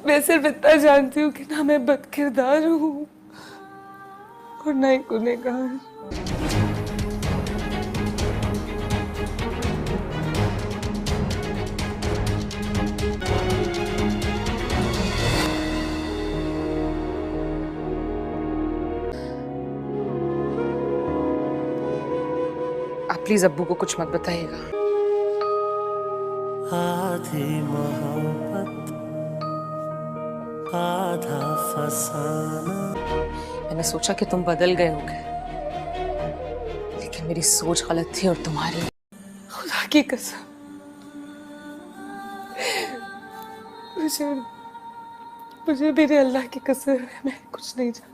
मैं सिर्फ इतना जानती हूँ कि ना मैं बदकिरदार हूँ और ना ही गुनहगार। आप प्लीज अब्बू को कुछ मत बताइएगा। आधी मोहब्बत आधा फसाना। मैंने सोचा कि तुम बदल गए होगे, लेकिन मेरी सोच गलत थी और तुम्हारी। खुदा की कसम, मुझे मुझे मेरे अल्लाह की कसम है, मैं कुछ नहीं जानती।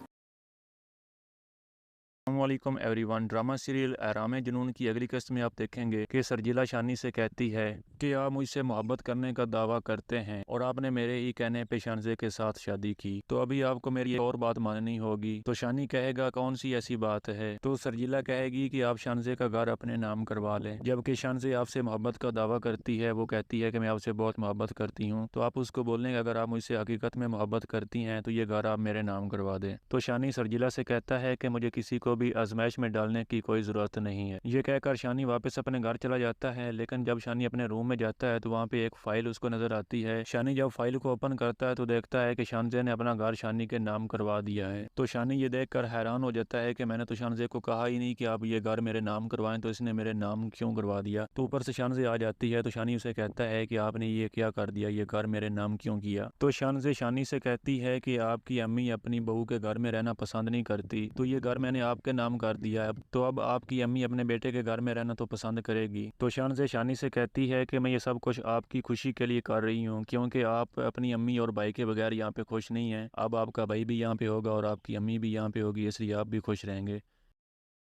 अस्सलामुअलैकुम एवरीवन। ड्रामा सीरियल एहराम जुनून की अगली किस्त में आप देखेंगे कि सरजीला शानी से कहती है कि आप मुझसे मोहब्बत करने का दावा करते हैं और आपने मेरे ही कहने पे शानजे के साथ शादी की, तो अभी आपको मेरी एक और बात माननी होगी। तो शानी कहेगा कौन सी ऐसी बात है, तो सरजीला कहेगी कि आप शानजे का घर अपने नाम करवा लें। जबकि शानजे आपसे मोहब्बत का दावा करती है, वो कहती है कि मैं आपसे बहुत मोहब्बत करती हूँ, तो आप उसको बोलने कि अगर आप मुझसे हकीकत में मोहब्बत करती हैं तो ये घर आप मेरे नाम करवा दें। तो शानी सरजीला से कहता है कि मुझे किसी को भी आजमाइश में डालने की कोई ज़रूरत नहीं है। ये कहकर शानी वापस अपने घर चला जाता है, लेकिन जब शानी अपने रूम में जाता है तो वहाँ पे एक फ़ाइल उसको नज़र आती है। शानी जब फाइल को ओपन करता है तो देखता है कि शानजे ने अपना घर शानी के नाम करवा दिया है। तो शानी ये देखकर हैरान हो जाता है कि मैंने तो शानजे को कहा ही नहीं कि आप ये घर मेरे नाम करवाएं, तो इसने मेरे नाम क्यों करवा दिया। तो ऊपर से शानजे आ जाती है, तो शानी उसे कहता है कि आपने ये क्या कर दिया, ये घर मेरे नाम क्यों किया। तो शानजे शानी से कहती है कि आपकी अम्मी अपनी बहू के घर में रहना पसंद नहीं करती, तो ये घर मैंने आपके नाम कर दिया है, तो अब आपकी अम्मी अपने बेटे के घर में रहना तो पसंद करेगी। तो शानजे शानी से कहती है कि मैं ये सब कुछ आपकी खुशी के लिए कर रही हूँ, क्योंकि आप अपनी अम्मी और भाई के बगैर यहाँ पे खुश नहीं हैं। अब आपका भाई भी यहाँ पे होगा और आपकी अम्मी भी यहाँ पे होगी, इसलिए आप भी खुश रहेंगे।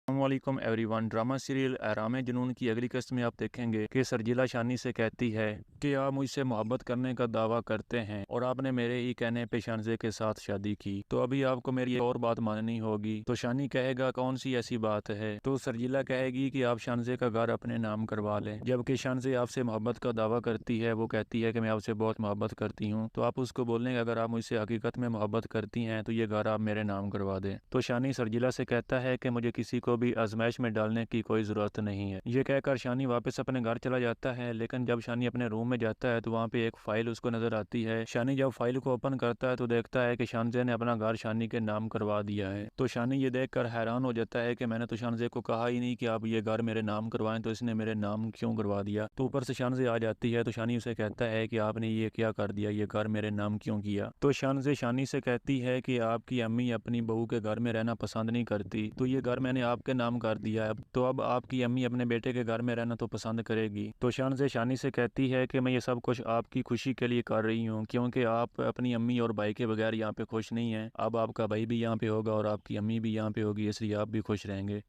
अस्सलामुअलैकुम एवरीवन। ड्रामा सीरियल एहराम जुनून की अगली किस्त में आप देखेंगे कि सरजीला शानी से कहती है कि आप मुझसे मोहब्बत करने का दावा करते हैं और आपने मेरे ही कहने पे शानजे के साथ शादी की, तो अभी आपको मेरी एक और बात माननी होगी। तो शानी कहेगा कौन सी ऐसी बात है, तो सरजीला कहेगी कि आप शानजे का घर अपने नाम करवा लें। जबकि शानजे आपसे मोहब्बत का दावा करती है, वो कहती है कि मैं आपसे बहुत मोहब्बत करती हूँ, तो आप उसको बोलने कि अगर आप मुझसे हकीकत में मोहब्बत करती हैं तो ये घर आप मेरे नाम करवा दें। तो शानी सरजीला से कहता है कि मुझे किसी को भी आजमाइश में डालने की कोई ज़रूरत नहीं है। ये कहकर शानी वापस अपने घर चला जाता है, लेकिन जब शानी अपने रूम में जाता है तो वहाँ पे एक फ़ाइल उसको नज़र आती है। शानी जब फाइल को ओपन करता है तो देखता है कि शानजे ने अपना घर शानी के नाम करवा दिया है। तो शानी ये देखकर हैरान हो जाता है कि मैंने तो शानजे को कहा ही नहीं कि आप ये घर मेरे नाम करवाएं, तो इसने मेरे नाम क्यों करवा दिया। तो ऊपर से शानजे आ जाती है, तो शानी उसे कहता है कि आपने ये क्या कर दिया, ये घर मेरे नाम क्यों किया। तो शानजे शानी से कहती है कि आपकी अम्मी अपनी बहू के घर में रहना पसंद नहीं करती, तो ये घर मैंने आपके नाम कर दिया है, तो अब आपकी अम्मी अपने बेटे के घर में रहना तो पसंद करेगी। तो शानजे शानी से कहती है कि मैं ये सब कुछ आपकी खुशी के लिए कर रही हूँ, क्योंकि आप अपनी अम्मी और भाई के बगैर यहाँ पे खुश नहीं हैं। अब आपका भाई भी यहाँ पे होगा और आपकी अम्मी भी यहाँ पे होगी, इसलिए आप भी खुश रहेंगे।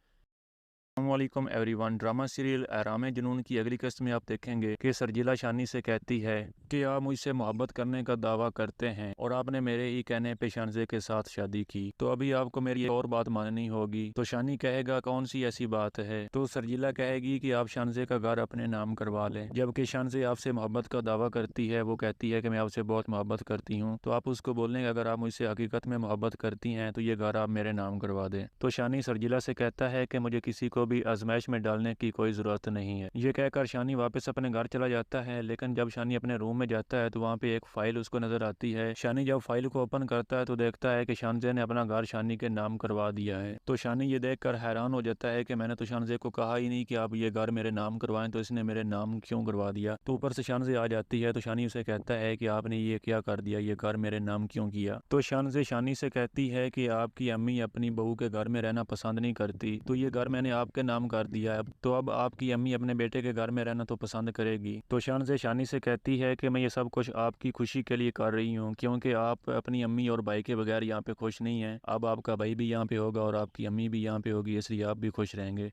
अस्सलामुअलैकुम एवरीवन। ड्रामा सीरियल एहराम जुनून की अगली किस्त में आप देखेंगे कि सरजीला शानी से कहती है कि आप मुझसे मोहब्बत करने का दावा करते हैं और आपने मेरे ही कहने पे शानजे के साथ शादी की, तो अभी आपको मेरी एक और बात माननी होगी। तो शानी कहेगा कौन सी ऐसी बात है, तो सरजीला कहेगी कि आप शानजे का घर अपने नाम करवा लें। जबकि शानजे आपसे मोहब्बत का दावा करती है, वो कहती है कि मैं आपसे बहुत मोहब्बत करती हूँ, तो आप उसको बोलने कि अगर आप मुझसे हकीकत में मोहब्बत करती हैं तो ये घर आप मेरे नाम करवा दें। तो शानी सरजीला से कहता है कि मुझे किसी को भी आजमाइश में डालने की कोई ज़रूरत नहीं है। ये कहकर शानी वापस अपने घर चला जाता है, लेकिन जब शानी अपने रूम में जाता है तो वहाँ पे एक फ़ाइल उसको नज़र आती है। शानी जब फाइल को ओपन करता है तो देखता है कि शानजे ने अपना घर शानी के नाम करवा दिया है। तो शानी ये देखकर हैरान हो जाता है कि मैंने तो शानजे को कहा ही नहीं कि आप ये घर मेरे नाम करवाएं, तो इसने मेरे नाम क्यों करवा दिया। तो ऊपर से शानजे आ जाती है, तो शानी उसे कहता है कि आपने ये क्या कर दिया, ये घर मेरे नाम क्यों किया। तो शानजे शानी से कहती है कि आपकी अम्मी अपनी बहू के घर में रहना पसंद नहीं करती, तो ये घर मैंने आपके नाम कर दिया है, तो अब आपकी अम्मी अपने बेटे के घर में रहना तो पसंद करेगी। तो शानजे शानी से कहती है कि मैं ये सब कुछ आपकी खुशी के लिए कर रही हूँ, क्योंकि आप अपनी अम्मी और भाई के बगैर यहाँ पे खुश नहीं हैं। अब आपका भाई भी यहाँ पे होगा और आपकी अम्मी भी यहाँ पे होगी, इसलिए आप भी खुश रहेंगे।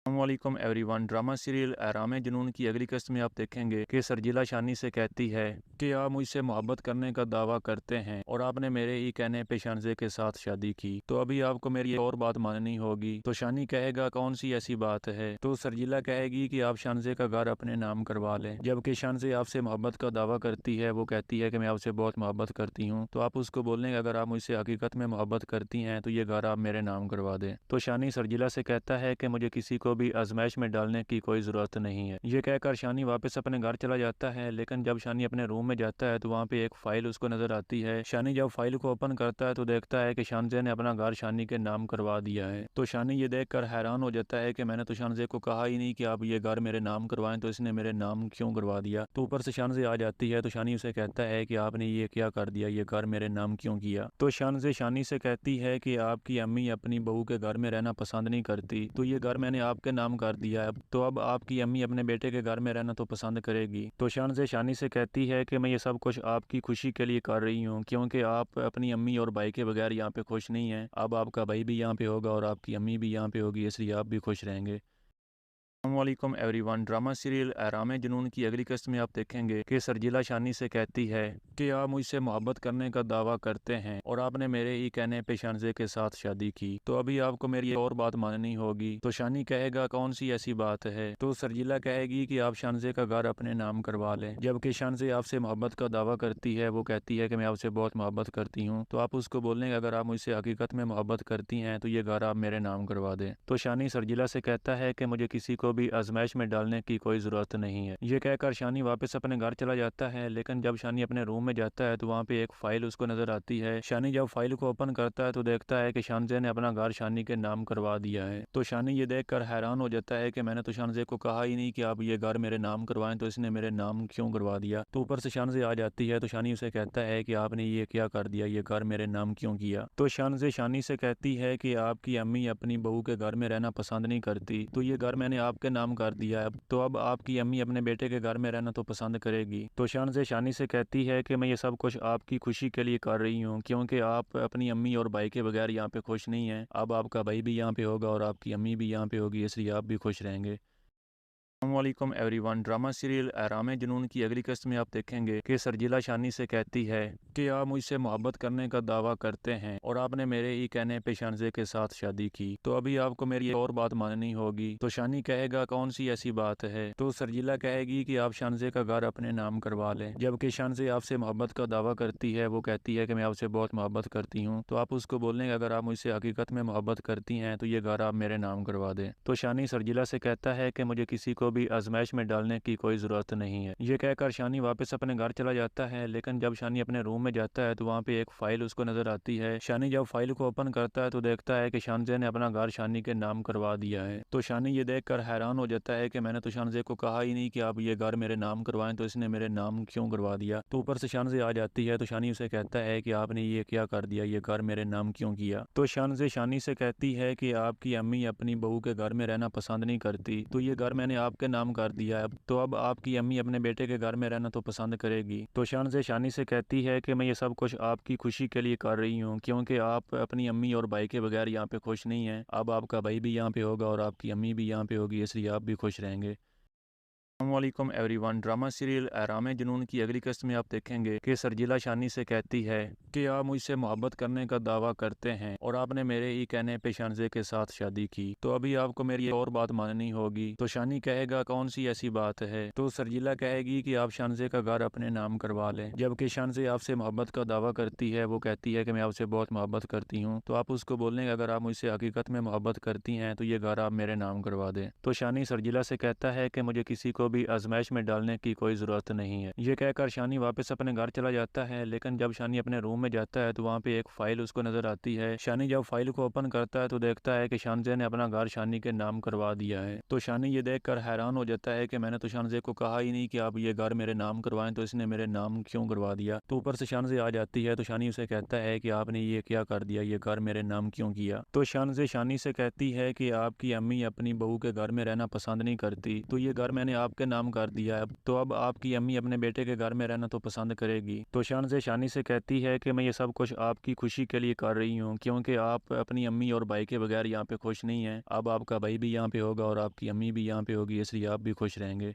अस्सलामुअलैकुम एवरीवन। ड्रामा सीरियल एहराम जुनून की अगली किस्त में आप देखेंगे कि सरजीला शानी से कहती है कि आप मुझसे मोहब्बत करने का दावा करते हैं और आपने मेरे ही कहने पे शानजे के साथ शादी की, तो अभी आपको मेरी और बात माननी होगी। तो शानी कहेगा कौन सी ऐसी बात है, तो सरजीला कहेगी कि आप शानजे का घर अपने नाम करवा लें। जबकि शानजे आपसे मोहब्बत का दावा करती है, वो कहती है कि मैं आपसे बहुत मोहब्बत करती हूँ। तो आप उसको बोलने कि अगर आप मुझसे हकीकत में मोहब्बत करती हैं तो ये घर आप मेरे नाम करवा दें। तो शानी सरजीला से कहता है कि मुझे किसी को भी आजमाइश में डालने की कोई ज़रूरत नहीं है। ये कहकर शानी वापस अपने घर चला जाता है, लेकिन जब शानी अपने रूम में जाता है तो वहाँ पे एक फाइल उसको नजर आती है। शानी जब फाइल को ओपन करता है तो देखता है कि शानजे ने अपना घर शानी के नाम करवा दिया है। तो शानी ये देखकर हैरान हो जाता है कि मैंने तो शानजे को कहा ही नहीं कि आप ये घर मेरे नाम करवाएं, तो इसने मेरे नाम क्यों करवा दिया। तो ऊपर से शानजे आ जाती है तो शानी उसे कहता है कि आपने ये क्या कर दिया, ये घर मेरे नाम क्यों किया। तो शानजे शानी से कहती है कि आपकी अम्मी अपनी बहू के घर में रहना पसंद नहीं करती, तो ये घर मैंने आपके नाम कर दिया है, तो अब आपकी अम्मी अपने बेटे के घर में रहना तो पसंद करेगी। तो शानजे शानी से कहती है कि मैं ये सब कुछ आपकी खुशी के लिए कर रही हूँ, क्योंकि आप अपनी अम्मी और भाई के बगैर यहाँ पे खुश नहीं हैं। अब आपका भाई भी यहाँ पे होगा और आपकी अम्मी भी यहाँ पे होगी, इसलिए आप भी खुश रहेंगे। अस्सलामुअलैकुम एवरीवन। ड्रामा सीरियल एहराम जुनून की अगली किस्त में आप देखेंगे कि सरजीला शानी से कहती है कि आप मुझसे मोहब्बत करने का दावा करते हैं और आपने मेरे ही कहने पे शानजे के साथ शादी की, तो अभी आपको मेरी और बात माननी होगी। तो शानी कहेगा कौन सी ऐसी बात है, तो सरजीला कहेगी कि आप शानजे का घर अपने नाम करवा लें। जबकि शानजे आपसे मोहब्बत का दावा करती है, वो कहती है कि मैं आपसे बहुत मोहब्बत करती हूँ। तो आप उसको बोलने कि अगर आप मुझसे हकीकत में मोहब्बत करती हैं तो ये घर आप मेरे नाम करवा दें। तो शानी सरजीला से कहता है कि मुझे किसी को भी आजमाइश में डालने की कोई ज़रूरत नहीं है। ये कहकर शानी वापस अपने घर चला जाता है, लेकिन जब शानी अपने रूम में जाता है तो वहाँ पे एक फाइल उसको नजर आती है। शानी जब फाइल को ओपन करता है तो देखता है कि शानजे ने अपना घर शानी के नाम करवा दिया है। तो शानी ये देखकर हैरान हो जाता है कि मैंने तो शानजे को कहा ही नहीं कि आप ये घर मेरे नाम करवाएं, तो इसने मेरे नाम क्यों करवा दिया। तो ऊपर से शानजे आ जाती है तो शानी उसे कहता है कि आपने ये क्या कर दिया, ये घर मेरे नाम क्यों किया। तो शानजे शानी से कहती है कि आपकी अम्मी अपनी बहू के घर में रहना पसंद नहीं करती, तो ये घर मैंने आपके नाम कर दिया है, तो अब आपकी अम्मी अपने बेटे के घर में रहना तो पसंद करेगी। तो शानजे शानी से कहती है कि मैं ये सब कुछ आपकी खुशी के लिए कर रही हूँ, क्योंकि आप अपनी अम्मी और भाई के बगैर यहाँ पे खुश नहीं हैं। अब आपका भाई भी यहाँ पे होगा और आपकी अम्मी भी यहाँ पे होगी, इसलिए आप भी खुश रहेंगे। अस्सलामुअलैकुम एवरीवन। ड्रामा सीरियल एहराम जुनून की अगली किस्त में आप देखेंगे कि सरजीला शानी से कहती है कि आप मुझसे मोहब्बत करने का दावा करते हैं और आपने मेरे ही कहने पे शानजे के साथ शादी की, तो अभी आपको मेरी और बात माननी होगी। तो शानी कहेगा कौन सी ऐसी बात है, तो सरजीला कहेगी कि आप शानजे का घर अपने नाम करवा लें। जबकि शानजे आपसे मोहब्बत का दावा करती है, वो कहती है कि मैं आपसे बहुत मोहब्बत करती हूँ। तो आप उसको बोलने कि अगर आप मुझसे हकीकत में मोहब्बत करती हैं तो ये घर आप मेरे नाम करवा दें। तो शानी सरजीला से कहता है कि मुझे किसी को भी आजमाइश में डालने की कोई ज़रूरत नहीं है। ये कहकर शानी वापस अपने घर चला जाता है, लेकिन जब शानी अपने रूम में जाता है तो वहाँ पे एक फाइल उसको नजर आती है। शानी जब फाइल को ओपन करता है तो देखता है कि शानजे ने अपना घर शानी के नाम करवा दिया है। तो शानी ये देखकर हैरान हो जाता है कि मैंने तो शानजे को कहा ही नहीं कि आप ये घर मेरे नाम करवाएं, तो इसने मेरे नाम क्यों करवा दिया। तो ऊपर से शानजे आ जाती है तो शानी उसे कहता है कि आपने ये क्या कर दिया, ये घर मेरे नाम क्यों किया। तो शानजे शानी से कहती है कि आपकी अम्मी अपनी बहू के घर में रहना पसंद नहीं करती, तो ये घर मैंने आपके नाम कर दिया है, तो अब आपकी अम्मी अपने बेटे के घर में रहना तो पसंद करेगी। तो शानजे शानी से कहती है कि मैं ये सब कुछ आपकी खुशी के लिए कर रही हूँ, क्योंकि आप अपनी अम्मी और भाई के बगैर यहाँ पे खुश नहीं हैं। अब आपका भाई भी यहाँ पे होगा और आपकी अम्मी भी यहाँ पे होगी, इसलिए आप भी खुश रहेंगे। अस्सलामुअलैकुम एवरीवन। ड्रामा सीरियल एहराम जुनून की अगली किस्त में आप देखेंगे कि सरजीला शानी से कहती है कि आप मुझसे मोहब्बत करने का दावा करते हैं और आपने मेरे ही कहने पे शानजे के साथ शादी की, तो अभी आपको मेरी और बात माननी होगी। तो शानी कहेगा कौन सी ऐसी बात है, तो सरजीला कहेगी कि आप शानजे का घर अपने नाम करवा लें। जबकि शानजे आपसे मोहब्बत का दावा करती है, वो कहती है कि मैं आपसे बहुत मोहब्बत करती हूँ। तो आप उसको बोलने कि अगर आप मुझसे हकीकत में मोहब्बत करती हैं तो ये घर आप मेरे नाम करवा दें। तो शानी सरजीला से कहता है कि मुझे किसी को भी आजमाइश में डालने की कोई ज़रूरत नहीं है। ये कहकर शानी वापस अपने घर चला जाता है, लेकिन जब शानी अपने रूम में जाता है तो वहाँ पे एक फाइल उसको नजर आती है। शानी जब फाइल को ओपन करता है तो देखता है कि शानजे ने अपना घर शानी के नाम करवा दिया है। तो शानी ये देखकर हैरान हो जाता है कि मैंने तो शानजे को कहा ही नहीं कि आप ये घर मेरे नाम करवाएं, तो इसने मेरे नाम क्यों करवा दिया। तो ऊपर से शानजे आ जाती है तो शानी उसे कहता है कि आपने ये क्या कर दिया, ये घर मेरे नाम क्यों किया। तो शानजे शानी से कहती है कि आपकी अम्मी अपनी बहू के घर में रहना पसंद नहीं करती, तो ये घर मैंने आपके کے نام کر دیا ہے تو اب آپ کی امی اپنے بیٹے کے گھر میں رہنا تو پسند کرے گی۔ تو شانزے شانی سے کہتی ہے کہ میں یہ سب کچھ آپ کی خوشی کے لیے کر رہی ہوں، کیونکہ آپ اپنی امی اور بھائی کے بغیر یہاں پہ خوش نہیں ہیں۔ اب آپ کا بھائی بھی یہاں پہ ہوگا اور آپ کی امی بھی یہاں پہ ہوگی، اس لیے آپ بھی خوش رہیں گے۔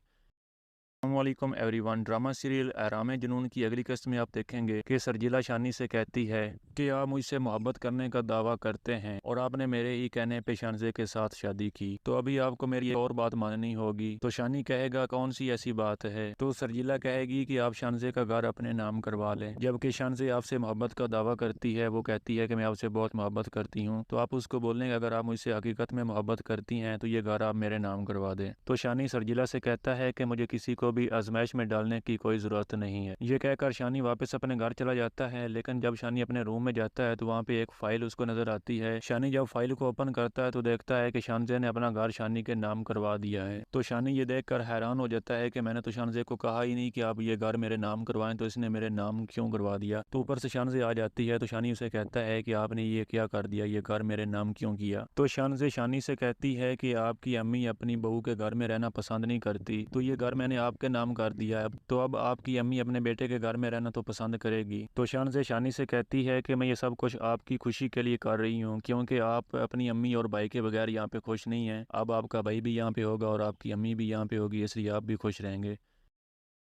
السلام علیکم ایوری ون۔ ڈرامہ سیریل احرام جنون کی اگلی قسط میں آپ دیکھیں گے کہ سرجیلا شانی سے کہتی ہے کہ آپ مجھ سے محبت کرنے کا دعویٰ کرتے ہیں اور آپ نے میرے ہی کہنے پہ شانزے کے ساتھ شادی کی، تو ابھی آپ کو میری ایک اور بات ماننی ہوگی۔ تو شانی کہے گا کون سی ایسی بات ہے؟ تو سرجیلا کہے گی کہ آپ شانزے کا گھر اپنے نام کروا لیں۔ جبکہ شانزے آپ سے محبت کا دعویٰ کرتی ہے، وہ کہتی ہے کہ میں آپ سے بہت محبت کرتی ہوں، تو آپ اس کو بولیں گے اگر آپ مجھ سے حقیقت میں محبت کرتی ہیں تو یہ گھر آپ میرے نام کروا دیں۔ تو شانی سرجیلا سے کہتا ہے کہ مجھے کسی کو بھی آزمائش میں ڈالنے کی کوئی ضرورت نہیں ہے۔ یہ کہہ کر شانی واپس اپنے گھر چلا جاتا ہے، لیکن جب شانی اپنے روم میں جاتا ہے تو وہاں پہ ایک فائل اس کو نظر آتی ہے۔ شانی جب فائل کو اوپن کرتا ہے تو دیکھتا ہے کہ شانزے نے اپنا گھر شانی کے نام کروا دیا ہے۔ تو شانی یہ دیکھ کر حیران ہو جاتا ہے کہ میں نے تو شانزے کو کہا ہی نہیں کہ آپ یہ گھر میرے نام کروائیں، تو اس نے میرے نام کیوں کروا دیا؟ تو اوپر سے شانزے آ جاتی ہے تو شانی اسے کہتا ہے کہ آپ نے یہ کیا کر دیا، یہ گھر میرے نام کیوں کیا؟ تو شانزے شانی سے کہتی ہے کہ آپ کی امی اپنی بہو کے گھر میں رہنا پسند نہیں کرتی، تو یہ گھر میں نے آپ کے نام کر دیا ہے، تو اب آپ کی امی اپنے بیٹے کے گھر میں رہنا تو پسند کرے گی۔ تو شانزے شانی سے کہتی ہے کہ میں یہ سب کچھ آپ کی خوشی کے لیے کر رہی ہوں، کیونکہ آپ اپنی امی اور بھائی کے بغیر یہاں پہ خوش نہیں ہیں۔ اب آپ کا بھائی بھی یہاں پہ ہوگا اور آپ کی امی بھی یہاں پہ ہوگی، اس لیے آپ بھی خوش رہیں گے۔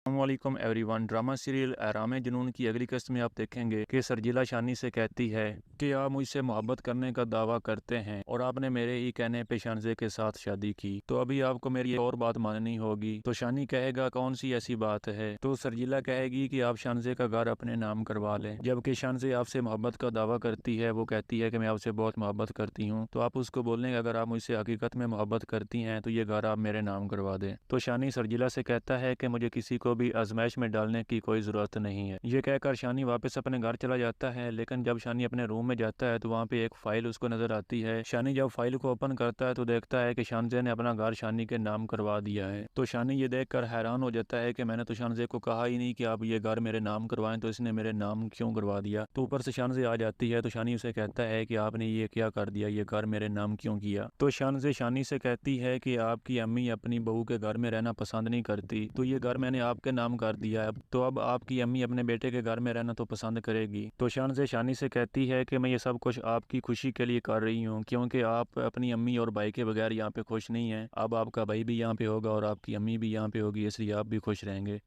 السلام علیکم ایوری ون۔ ڈرامہ سیریل احرام جنون کی اگلی قسط میں آپ دیکھیں گے کہ سرجیلا شانی سے کہتی ہے کہ آپ مجھ سے محبت کرنے کا دعویٰ کرتے ہیں اور آپ نے میرے ہی کہنے پہ شانزے کے ساتھ شادی کی، تو ابھی آپ کو میری ایک اور بات ماننی ہوگی۔ تو شانی کہے گا کون سی ایسی بات ہے؟ تو سرجیلا کہے گی کہ آپ شانزے کا گھر اپنے نام کروا لیں۔ جبکہ شانزے آپ سے محبت کا دعویٰ کرتی ہے، وہ کہتی ہے کہ میں آپ سے بہت محبت کرتی ہوں، تو آپ اس کو بولیں گے اگر آپ مجھ سے حقیقت میں محبت کرتی ہیں تو یہ گھر آپ میرے نام کروا دیں۔ تو شانی سرجیلا سے کہتا ہے کہ مجھے کسی کو بھی آزمائش میں ڈالنے کی کوئی ضرورت نہیں ہے۔ یہ کہہ کر شانی واپس اپنے گھر چلا جاتا ہے، لیکن جب شانی اپنے روم میں جاتا ہے تو وہاں پہ ایک فائل اس کو نظر آتی ہے۔ شانی جب فائل کو اوپن کرتا ہے تو دیکھتا ہے کہ شانزے نے اپنا گھر شانی کے نام کروا دیا ہے۔ تو شانی یہ دیکھ کر حیران ہو جاتا ہے کہ میں نے تو شانزے کو کہا ہی نہیں کہ آپ یہ گھر میرے نام کروائیں، تو اس نے میرے نام کیوں کروا دیا؟ تو اوپر سے شانزے آ جاتی ہے تو شانی اسے کہتا ہے کہ آپ نے یہ کیا کر دیا، یہ گھر میرے نام کیوں کیا؟ تو شانزے شانی سے کہتی ہے کہ آپ کی امی اپنی بہو کے گھر میں رہنا پسند نہیں کرتی، تو یہ گھر میں نے آپ کے نام کر دیا ہے، تو اب آپ کی امی اپنے بیٹے کے گھر میں رہنا تو پسند کرے گی۔ تو شانزے شانی سے کہتی ہے کہ میں یہ سب کچھ آپ کی خوشی کے لیے کر رہی ہوں، کیونکہ آپ اپنی امی اور بھائی کے بغیر یہاں پہ خوش نہیں ہیں۔ اب آپ کا بھائی بھی یہاں پہ ہوگا اور آپ کی امی بھی یہاں پہ ہوگی، اس لیے آپ بھی خوش رہیں گے۔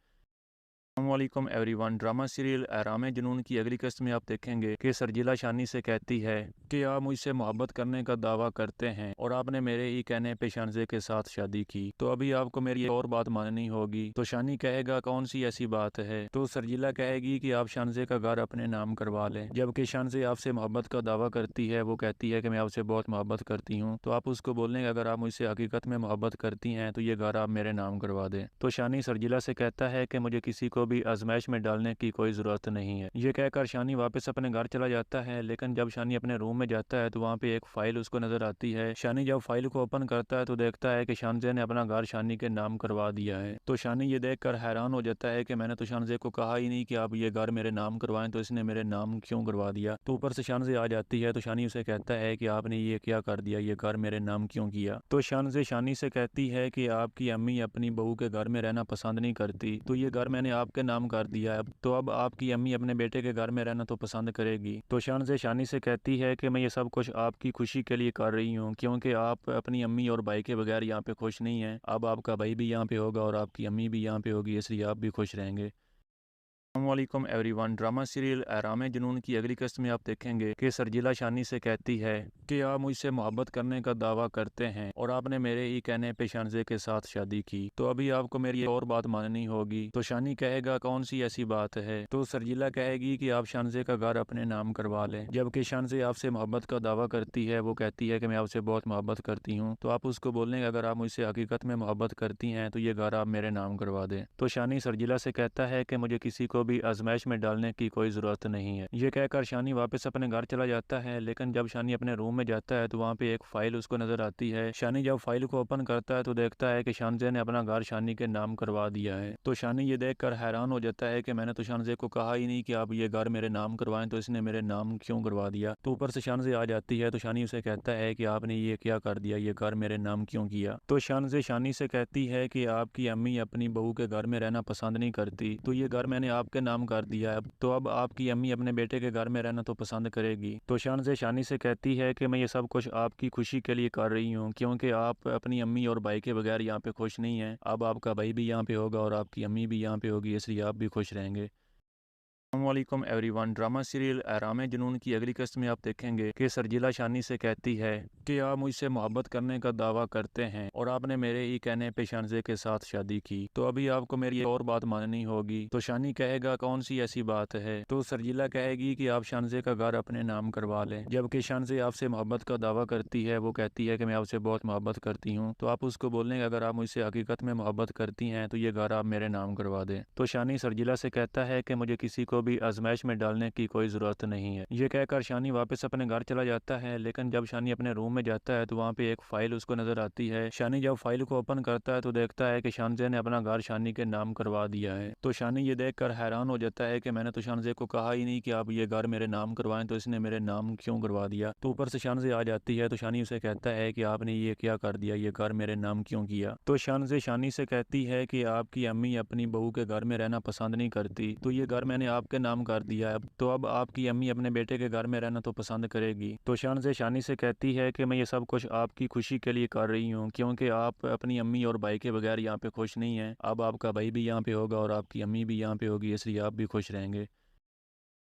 السلام علیکم ایوری ون۔ ڈرامہ سیریل احرام جنون کی اگلی قسط میں آپ دیکھیں گے کہ سرجیلا شانی سے کہتی ہے کہ آپ مجھ سے محبت کرنے کا دعویٰ کرتے ہیں اور آپ نے میرے ہی کہنے پہ شانزے کے ساتھ شادی کی، تو ابھی آپ کو میری ایک اور بات ماننی ہوگی۔ تو شانی کہے گا کون سی ایسی بات ہے؟ تو سرجیلا کہے گی کہ آپ شانزے کا گھر اپنے نام کروا لیں۔ جبکہ شانزے آپ سے محبت کا دعویٰ کرتی ہے، وہ کہتی ہے کہ میں آپ سے بہت محبت کرتی ہوں، تو آپ اس کو بولیں گے اگر آپ مجھ سے حقیقت میں محبت کرتی ہیں تو یہ گھر آپ میرے نام کروا دیں۔ تو شانی سرجیلا سے کہتا ہے کہ مجھے کسی کو بھی آزمائش میں ڈالنے کی کوئی ضرورت نہیں ہے۔ یہ کہہ کر شانی واپس اپنے گھر چلا جاتا ہے، لیکن جب شانی اپنے روم میں جاتا ہے تو وہاں پہ ایک فائل اس کو نظر آتی ہے۔ شانی جب فائل کو اوپن کرتا ہے تو دیکھتا ہے کہ شانزے نے اپنا گھر شانی کے نام کروا دیا ہے۔ تو شانی یہ دیکھ کر حیران ہو جاتا ہے کہ میں نے تو شانزے کو کہا ہی نہیں کہ آپ یہ گھر میرے نام کروائیں، تو اس نے میرے نام کیوں کروا دیا؟ تو اوپر سے شانزے آ جاتی ہے تو شانی اسے کہتا ہے کہ آپ نے یہ کیا کر دیا، یہ گھر میرے نام کیوں کیا؟ تو شانزے شانی سے کہتی ہے کہ آپ کی امی اپنی بہو کے گھر میں رہنا پسند نہیں کرتی، تو یہ گھر میں نے آپ کے نام کر دیا ہے، تو اب آپ کی امی اپنے بیٹے کے گھر میں رہنا تو پسند کرے گی۔ تو شانزے شانی سے کہتی ہے کہ میں یہ سب کچھ آپ کی خوشی کے لیے کر رہی ہوں، کیونکہ آپ اپنی امی اور بھائی کے بغیر یہاں پہ خوش نہیں ہیں۔ اب آپ کا بھائی بھی یہاں پہ ہوگا اور آپ کی امی بھی یہاں پہ ہوگی، اس لیے آپ بھی خوش رہیں گے۔ السلام علیکم ایوری ون۔ ڈرامہ سیریل احرام جنون کی اگلی قسط میں آپ دیکھیں گے کہ سرجیلا شانی سے کہتی ہے کہ آپ مجھ سے محبت کرنے کا دعویٰ کرتے ہیں اور آپ نے میرے ہی کہنے پہ شانزے کے ساتھ شادی کی، تو ابھی آپ کو میری ایک اور بات ماننی ہوگی۔ تو شانی کہے گا کون سی ایسی بات ہے؟ تو سرجیلا کہے گی کہ آپ شانزے کا گھر اپنے نام کروا لیں۔ جبکہ شانزے آپ سے محبت کا دعویٰ کرتی ہے، وہ کہتی ہے کہ میں آپ سے بہت محبت کرتی ہوں، تو آپ اس کو بولیں گے اگر آپ مجھ سے حقیقت میں محبت کرتی ہیں تو یہ گھر آپ میرے نام کروا دیں۔ تو شانی سرجیلا سے کہتا ہے کہ مجھے کسی کو بھی آزمائش میں ڈالنے کی کوئی ضرورت نہیں ہے۔ یہ کہہ کر شانی واپس اپنے گھر چلا جاتا ہے، لیکن جب شانی اپنے روم میں جاتا ہے تو وہاں پہ ایک فائل اس کو نظر آتی ہے۔ شانی جب فائل کو اوپن کرتا ہے تو دیکھتا ہے کہ شانزے نے اپنا گھر شانی کے نام کروا دیا ہے۔ تو شانی یہ دیکھ کر حیران ہو جاتا ہے کہ میں نے تو شانزے کو کہا ہی نہیں کہ آپ یہ گھر میرے نام کروائیں، تو اس نے میرے نام کیوں کروا دیا۔ تو اوپر سے شانزے آ جاتی ہے تو شانی اسے کہتا ہے کہ آپ نے یہ کیا کر دیا، یہ گھر میرے نام کیوں کیا۔ تو شانزے شانی سے کہتی ہے کہ آپ کی امی اپنی بہو کے گھر میں رہنا پسند نہیں کرتی، تو یہ گھر میں نے آپ کے نام کر دیا ہے، تو اب آپ کی امی اپنے بیٹے کے گھر میں رہنا تو پسند کرے گی۔ تو شانزے شانی سے کہتی ہے کہ میں یہ سب کچھ آپ کی خوشی کے لیے کر رہی ہوں، کیونکہ آپ اپنی امی اور بھائی کے بغیر یہاں پہ خوش نہیں ہیں۔ اب آپ کا بھائی بھی یہاں پہ ہوگا اور آپ کی امی بھی یہاں پہ ہوگی، اس لیے آپ بھی خوش رہیں گے۔ السلام علیکم ایوری ون۔ ڈرامہ سیریل احرام جنون کی اگلی قسط میں آپ دیکھیں گے کہ سرجیلا شانی سے کہتی ہے کہ آپ مجھ سے محبت کرنے کا دعویٰ کرتے ہیں اور آپ نے میرے ہی کہنے پہ شانزے کے ساتھ شادی کی، تو ابھی آپ کو میری اور بات ماننی ہوگی۔ تو شانی کہے گا کون سی ایسی بات ہے؟ تو سرجیلا کہے گی کہ آپ شانزے کا گھر اپنے نام کروا لیں۔ جبکہ شانزے آپ سے محبت کا دعویٰ کرتی ہے، وہ کہتی ہے کہ میں آپ سے بہت محبت کرتی ہوں، تو آپ اس کو بولیں کہ اگر آپ مجھ سے حقیقت میں محبت کرتی ہیں تو یہ گھر آپ میرے نام کروا دیں۔ تو شانی سرجیلا سے کہتا ہے کہ مجھے کسی کو بھی آزمائش میں ڈالنے کی کوئی ضرورت نہیں ہے۔ یہ کہہ کر شانی واپس اپنے گھر چلا جاتا ہے، لیکن جب شانی اپنے روم میں جاتا ہے تو وہاں پہ ایک فائل اس کو نظر آتی ہے۔ شانی جب فائل کو اوپن کرتا ہے تو دیکھتا ہے کہ شانزے نے اپنا گھر شانی کے نام کروا دیا ہے۔ تو شانی یہ دیکھ کر حیران ہو جاتا ہے کہ میں نے تو شانزے کو کہا ہی نہیں کہ آپ یہ گھر میرے نام کروائیں، تو اس نے میرے نام کیوں کروا دیا۔ تو اوپر سے شانزے آ جاتی ہے تو شانی اسے کہتا ہے کہ آپ نے یہ کیا کر دیا، یہ گھر میرے نام کیوں کیا۔ تو شانزے شانی سے کہتی ہے کہ آپ کی امی اپنی بہو کے گھر میں رہنا پسند نہیں کرتی، تو یہ گھر میں نے آپ کے نام کر دیا ہے، تو اب آپ کی امی اپنے بیٹے کے گھر میں رہنا تو پسند کرے گی۔ تو شانزے شانی سے کہتی ہے کہ میں یہ سب کچھ آپ کی خوشی کے لیے کر رہی ہوں، کیونکہ آپ اپنی امی اور بھائی کے بغیر یہاں پہ خوش نہیں ہیں۔ اب آپ کا بھائی بھی یہاں پہ ہوگا اور آپ کی امی بھی یہاں پہ ہوگی، اس لیے آپ بھی خوش رہیں گے۔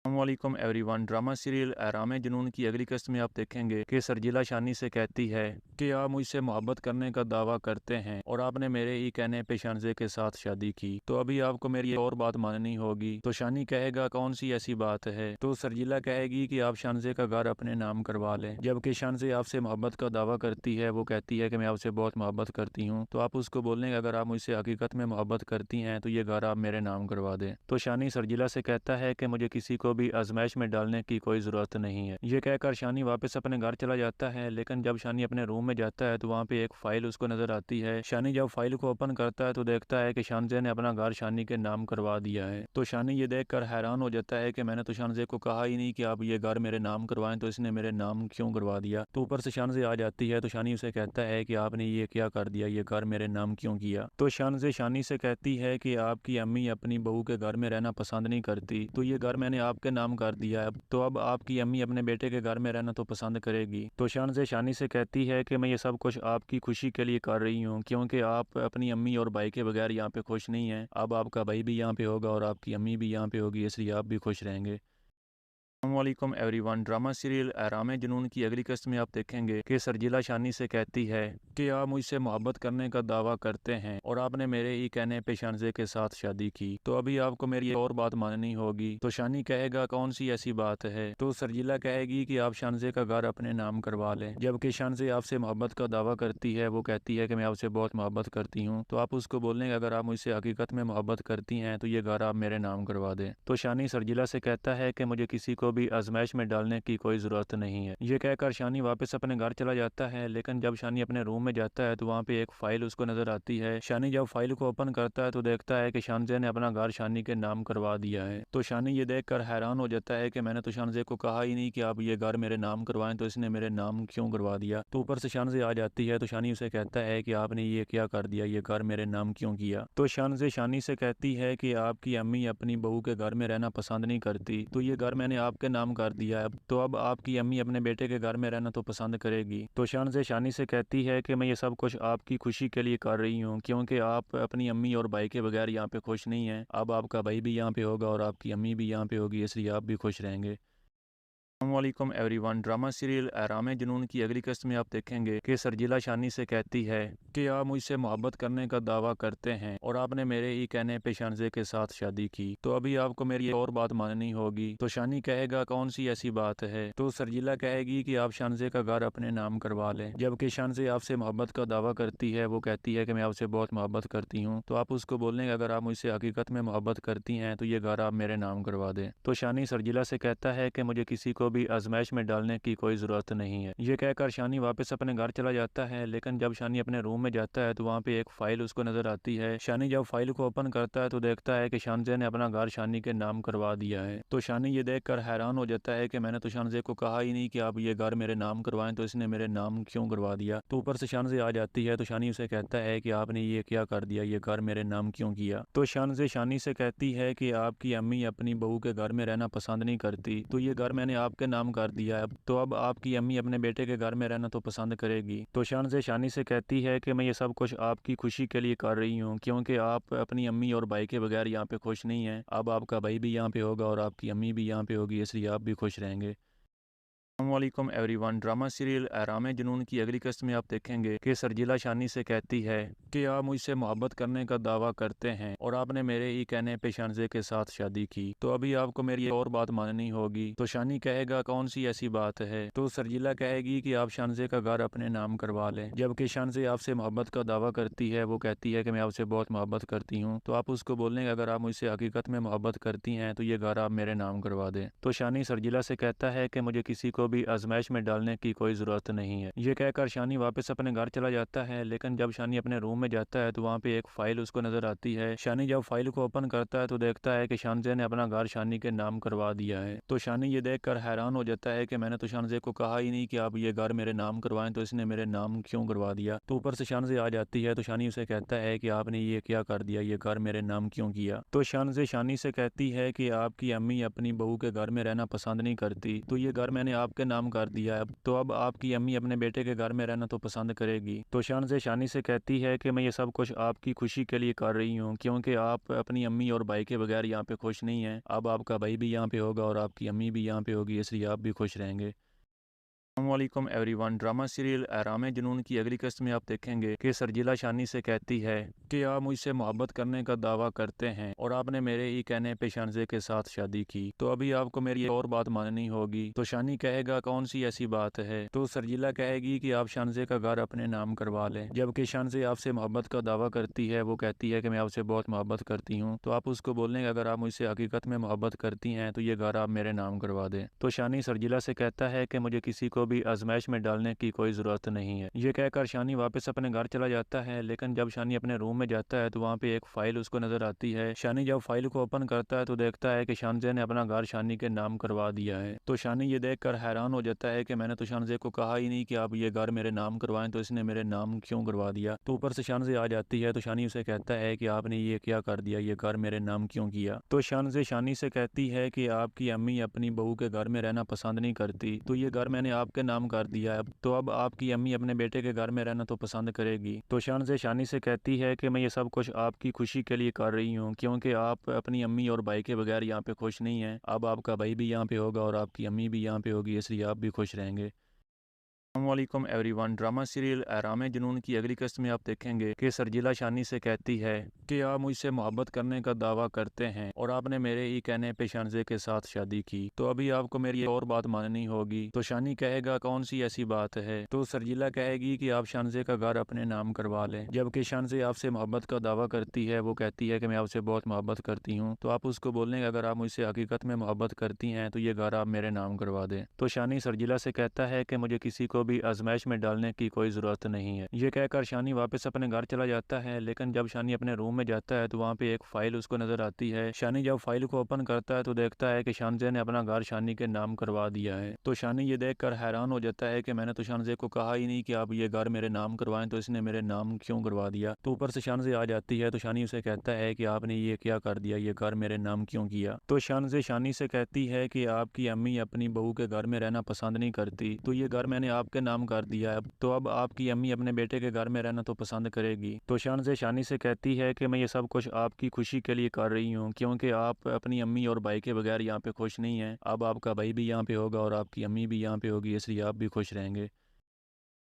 السلام علیکم ایوری ون۔ ڈرامہ سیریل احرام جنون کی اگلی قسط میں آپ دیکھیں گے کہ سرجیلا شانی سے کہتی ہے کہ آپ مجھ سے محبت کرنے کا دعویٰ کرتے ہیں اور آپ نے میرے ہی کہنے پہ شانزے کے ساتھ شادی کی، تو ابھی آپ کو میری اور بات ماننی ہوگی۔ تو شانی کہے گا کون سی ایسی بات ہے؟ تو سرجیلا کہے گی کہ آپ شانزے کا گھر اپنے نام کروا لیں۔ جبکہ شانزے آپ سے محبت کا دعویٰ کرتی ہے، وہ کہتی ہے کہ میں آپ سے بہت محبت کرتی ہوں، تو آپ اس کو بولیں کہ اگر آپ مجھ سے حقیقت میں محبت کرتی ہیں تو یہ گھر آپ میرے نام کروا دیں۔ تو شانی سرجیلا سے کہتا ہے کہ مجھے کسی کو بھی آزمائش میں ڈالنے کی کوئی ضرورت نہیں ہے۔ یہ کہہ کر شانی واپس اپنے گھر چلا جاتا ہے، لیکن جب شانی اپنے روم میں جاتا ہے تو وہاں پہ ایک فائل اس کو نظر آتی ہے۔ شانی جب فائل کو اوپن کرتا ہے تو دیکھتا ہے کہ شانزے نے اپنا گھر شانی کے نام کروا دیا ہے۔ تو شانی یہ دیکھ کر حیران ہو جاتا ہے کہ میں نے تو شانزے کو کہا ہی نہیں کہ آپ یہ گھر میرے نام کروائیں، تو اس نے میرے نام کیوں کروا دیا۔ تو اوپر سے شانزے آ جاتی ہے تو شانی اسے کہتا ہے کہ آپ نے یہ کیا کر دیا، یہ گھر میرے نام کیوں کیا۔ تو شانزے شانی سے کہتی ہے کہ آپ کی امی اپنی بہو کے گھر میں رہنا پسند نہیں کرتی، تو یہ گھر میں نے آپ کے نام کر دیا ہے، تو اب آپ کی امی اپنے بیٹے کے گھر میں رہنا تو پسند کرے گی۔ تو شانزے شانی سے کہتی ہے کہ میں یہ سب کچھ آپ کی خوشی کے لیے کر رہی ہوں، کیونکہ آپ اپنی امی اور بھائی کے بغیر یہاں پہ خوش نہیں ہیں۔ اب آپ کا بھائی بھی یہاں پہ ہوگا اور آپ کی امی بھی یہاں پہ ہوگی، اس لیے آپ بھی خوش رہیں گے۔ السلام علیکم ایوری ون۔ ڈرامہ سیریل احرام جنون کی اگلی قسط میں آپ دیکھیں گے کہ سرجیلا شانی سے کہتی ہے کہ آپ مجھ سے محبت کرنے کا دعویٰ کرتے ہیں اور آپ نے میرے ہی کہنے پہ شانزے کے ساتھ شادی کی، تو ابھی آپ کو میری اور بات ماننی ہوگی۔ تو شانی کہے گا کون سی ایسی بات ہے؟ تو سرجیلا کہے گی کہ آپ شانزے کا گھر اپنے نام کروا لیں۔ جبکہ شانزے آپ سے محبت کا دعویٰ کرتی ہے، وہ کہتی ہے کہ میں آپ سے بہت محبت کرتی ہوں، تو آپ اس کو بولیں کہ اگر آپ مجھ سے حقیقت میں محبت کرتی ہیں تو یہ گھر آپ میرے نام کروا دیں۔ تو شانی سرجیلا سے کہتا ہے کہ مجھے کسی کو بھی آزمائش میں ڈالنے کی کوئی ضرورت نہیں ہے۔ یہ کہہ کر شانی واپس اپنے گھر چلا جاتا ہے، لیکن جب شانی اپنے روم میں جاتا ہے تو وہاں پہ ایک فائل اس کو نظر آتی ہے۔ شانی جب فائل کو اوپن کرتا ہے تو دیکھتا ہے کہ شانزے نے اپنا گھر شانی کے نام کروا دیا ہے۔ تو شانی یہ دیکھ کر حیران ہو جاتا ہے کہ میں نے تو شانزے کو کہا ہی نہیں کہ آپ یہ گھر میرے نام کروائیں، تو اس نے میرے نام کیوں کروا دیا۔ تو اوپر سے شانزے آ جاتی ہے تو شانی اسے کہتا ہے کہ آپ نے یہ کیا کر دیا، یہ گھر میرے نام کیوں کیا۔ تو شانزے شانی سے کہتی ہے کہ آپ کی امی اپنی بہو کے گھر میں رہنا پسند نہیں کرتی، تو یہ گھر میں نے آپ کے نام کر دیا ہے، تو اب آپ کی امی اپنے بیٹے کے گھر میں رہنا تو پسند کرے گی۔ تو شانزے شانی سے کہتی ہے کہ میں یہ سب کچھ آپ کی خوشی کے لیے کر رہی ہوں، کیونکہ آپ اپنی امی اور بھائی کے بغیر یہاں پہ خوش نہیں ہیں۔ اب آپ کا بھائی بھی یہاں پہ ہوگا اور آپ کی امی بھی یہاں پہ ہوگی، اس لیے آپ بھی خوش رہیں گے۔ अस्सलामुअलैकुम एवरीवन। ड्रामा सीरियल एहराम जुनून की अगली किस्त में आप देखेंगे कि सरजीला शानी से कहती है कि आप मुझसे मोहब्बत करने का दावा करते हैं और आपने मेरे ही कहने पे शानजे के साथ शादी की, तो अभी आपको मेरी एक और बात माननी होगी। तो शानी कहेगा कौन सी ऐसी बात है, तो सरजीला कहेगी कि आप शानजे का घर अपने नाम करवा लें। जबकि शानजे आपसे मोहब्बत का दावा करती है, वो कहती है कि मैं आपसे बहुत मोहब्बत करती हूँ। तो आप उसको बोलने कि अगर आप मुझसे हकीकत में मोहब्बत करती हैं तो ये घर आप मेरे नाम करवा दें। तो शानी सरजीला से कहता है कि मुझे किसी को भी आजमाइश में डालने की कोई ज़रूरत नहीं है। ये कहकर शानी वापस अपने घर चला जाता है, लेकिन जब शानी अपने रूम में जाता है तो वहाँ पे एक फाइल उसको नजर आती है। शानी जब फाइल को ओपन करता है तो देखता है कि शानजे ने अपना घर शानी के नाम करवा दिया है। तो शानी ये देखकर हैरान हो जाता है कि मैंने तो शानजे को कहा ही नहीं कि आप ये घर मेरे नाम करवाएं, तो इसने मेरे नाम क्यों करवा दिया। तो ऊपर से शानजे आ जाती है तो शानी उसे कहता है कि आपने ये क्या कर दिया, ये घर मेरे नाम क्यों किया। तो शानजे शानी से कहती है कि आपकी अम्मी अपनी बहू के घर में रहना पसंद नहीं करती, तो ये घर मैंने आपके नाम कर दिया है, तो अब आपकी अम्मी अपने बेटे के घर में रहना तो पसंद करेगी। तो शानजे शानी से कहती है कि मैं ये सब कुछ आपकी खुशी के लिए कर रही हूँ, क्योंकि आप अपनी अम्मी और भाई के बगैर यहाँ पे खुश नहीं हैं। अब आपका भाई भी यहाँ पे होगा और आपकी अम्मी भी यहाँ पे होगी, इसलिए आप भी खुश रहेंगे। अस्सलामुअलैकुम एवरीवन। ड्रामा सीरियल एहराम जुनून की अगली किस्त में आप देखेंगे कि सरजीला शानी से कहती है कि आप मुझसे मोहब्बत करने का दावा करते हैं और आपने मेरे ही कहने पे शानजे के साथ शादी की, तो अभी आपको मेरी एक और बात माननी होगी। तो शानी कहेगा कौन सी ऐसी बात है, तो सरजीला कहेगी कि आप शानजे का घर अपने नाम करवा लें। जबकि शानजे आपसे मोहब्बत का दावा करती है, वो कहती है कि मैं आपसे बहुत मोहब्बत करती हूँ। तो आप उसको बोलने कि अगर आप मुझसे हकीकत में मोहब्बत करती हैं तो ये घर आप मेरे नाम करवा दें। तो शानी सरजीला से कहता है कि मुझे किसी को भी आजमाइश में डालने की कोई ज़रूरत नहीं है। ये कहकर शानी वापस अपने घर चला जाता है, लेकिन जब शानी अपने रूम में जाता है तो वहाँ पे एक फाइल उसको नजर आती है। शानी जब फाइल को ओपन करता है तो देखता है कि शानजे ने अपना घर शानी के नाम करवा दिया है। तो शानी ये देखकर हैरान हो जाता है कि मैंने तो शानजे को कहा ही नहीं कि आप ये घर मेरे नाम करवाएं, तो इसने मेरे नाम क्यों करवा दिया। तो ऊपर से शानजे आ जाती है तो शानी उसे कहता है कि आपने ये क्या कर दिया, ये घर मेरे नाम क्यों किया। तो शानजे शानी से कहती है कि आपकी अम्मी अपनी बहू के घर में रहना पसंद नहीं करती, तो ये घर मैंने आपके नाम कर दिया है, तो अब आपकी अम्मी अपने बेटे के घर में रहना तो पसंद करेगी। तो शानजे शानी से कहती है कि मैं ये सब कुछ आपकी खुशी के लिए कर रही हूँ, क्योंकि आप अपनी अम्मी और भाई के बगैर यहाँ पे खुश नहीं हैं। अब आपका भाई भी यहाँ पे होगा और आपकी अम्मी भी यहाँ पे होगी, इसलिए आप भी खुश रहेंगे। अस्सलामुअलैकुम एवरीवन। ड्रामा सीरियल एहराम जुनून की अगली किस्त में आप देखेंगे कि सरजीला शानी से कहती है कि आप मुझसे मोहब्बत करने का दावा करते हैं और आपने मेरे ही कहने पे शानजे के साथ शादी की, तो अभी आपको मेरी एक और बात माननी होगी। तो शानी कहेगा कौन सी ऐसी बात है, तो सरजीला कहेगी कि आप शानजे का घर अपने नाम करवा लें। जबकि शानजे आपसे मोहब्बत का दावा करती है, वो कहती है कि मैं आपसे बहुत मोहब्बत करती हूँ। तो आप उसको बोलने कि अगर आप मुझसे हकीकत में मोहब्बत करती हैं तो ये घर आप मेरे नाम करवा दें। तो शानी सरजीला से कहता है कि मुझे किसी को भी आजमाइश में डालने की कोई ज़रूरत नहीं है। ये कहकर शानी वापस अपने घर चला जाता है, लेकिन जब शानी अपने रूम में जाता है तो वहाँ पे एक फाइल उसको नजर आती है। शानी जब फाइल को ओपन करता है तो देखता है कि शानजे ने अपना घर शानी के नाम करवा दिया है। तो शानी ये देखकर हैरान हो जाता है कि मैंने तो शानजे को कहा ही नहीं कि आप ये घर मेरे नाम करवाएं, तो इसने मेरे नाम क्यों करवा दिया। तो ऊपर से शानजे आ जाती है तो शानी उसे कहता है कि आपने ये क्या कर दिया, ये घर मेरे नाम क्यों किया। तो शानजे शानी से कहती है कि आपकी अम्मी अपनी बहू के घर में रहना पसंद नहीं करती, तो ये घर मैंने आपके नाम कर दिया है, तो अब आपकी अम्मी अपने बेटे के घर में रहना तो पसंद करेगी। तो शानजे शानी से कहती है कि मैं ये सब कुछ आपकी खुशी के लिए कर रही हूँ, क्योंकि आप अपनी अम्मी और भाई के बगैर यहाँ पे खुश नहीं हैं। अब आपका भाई भी यहाँ पे होगा और आपकी अम्मी भी यहाँ पे होगी, इसलिए आप भी खुश रहेंगे। अस्सलामुअलैकुम एवरीवन। ड्रामा सीरियल एहराम जुनून की अगली किस्त में आप देखेंगे कि सरजीला शानी से कहती है कि आप मुझसे मोहब्बत करने का दावा करते हैं और आपने मेरे ही कहने पे शानजे के साथ शादी की, तो अभी आपको मेरी एक और बात माननी होगी। तो शानी कहेगा कौन सी ऐसी बात है, तो सरजीला कहेगी कि आप शानजे का घर अपने नाम करवा लें। जबकि शानजे आपसे मोहब्बत का दावा करती है, वो कहती है कि मैं आपसे बहुत मोहब्बत करती हूँ। तो आप उसको बोलने कि अगर आप मुझसे हकीकत में मोहब्बत करती हैं तो ये घर आप मेरे नाम करवा दें। तो शानी सरजीला से कहता है कि मुझे किसी को भी आजमाइश में डालने की कोई ज़रूरत नहीं है। ये कहकर शानी वापस अपने घर चला जाता है, लेकिन जब शानी अपने रूम में जाता है तो वहाँ पे एक फाइल उसको नजर आती है। शानी जब फाइल को ओपन करता है तो देखता है कि शानजे ने अपना घर शानी के नाम करवा दिया है। तो शानी ये देखकर हैरान हो जाता है कि मैंने तो शानजे को कहा ही नहीं कि आप ये घर मेरे नाम करवाएं, तो इसने मेरे नाम क्यों करवा दिया। तो ऊपर से शानजे आ जाती है तो शानी उसे कहता है कि आपने ये क्या कर दिया, ये घर मेरे नाम क्यों किया। तो शानजे शानी से कहती है कि आपकी अम्मी अपनी बहू के घर में रहना पसंद नहीं करती, तो ये घर मैंने आपके آپ کے نام کر دیا ہے تو اب آپ کی امی اپنے بیٹے کے گھر میں رہنا تو پسند کرے گی۔ تو شانزے شانی سے کہتی ہے کہ میں یہ سب کچھ آپ کی خوشی کے لیے کر رہی ہوں، کیونکہ آپ اپنی امی اور بھائی کے بغیر یہاں پہ خوش نہیں ہیں۔ اب آپ کا بھائی بھی یہاں پہ ہوگا اور آپ کی امی بھی یہاں پہ ہوگی، اس لیے آپ بھی خوش رہیں گے۔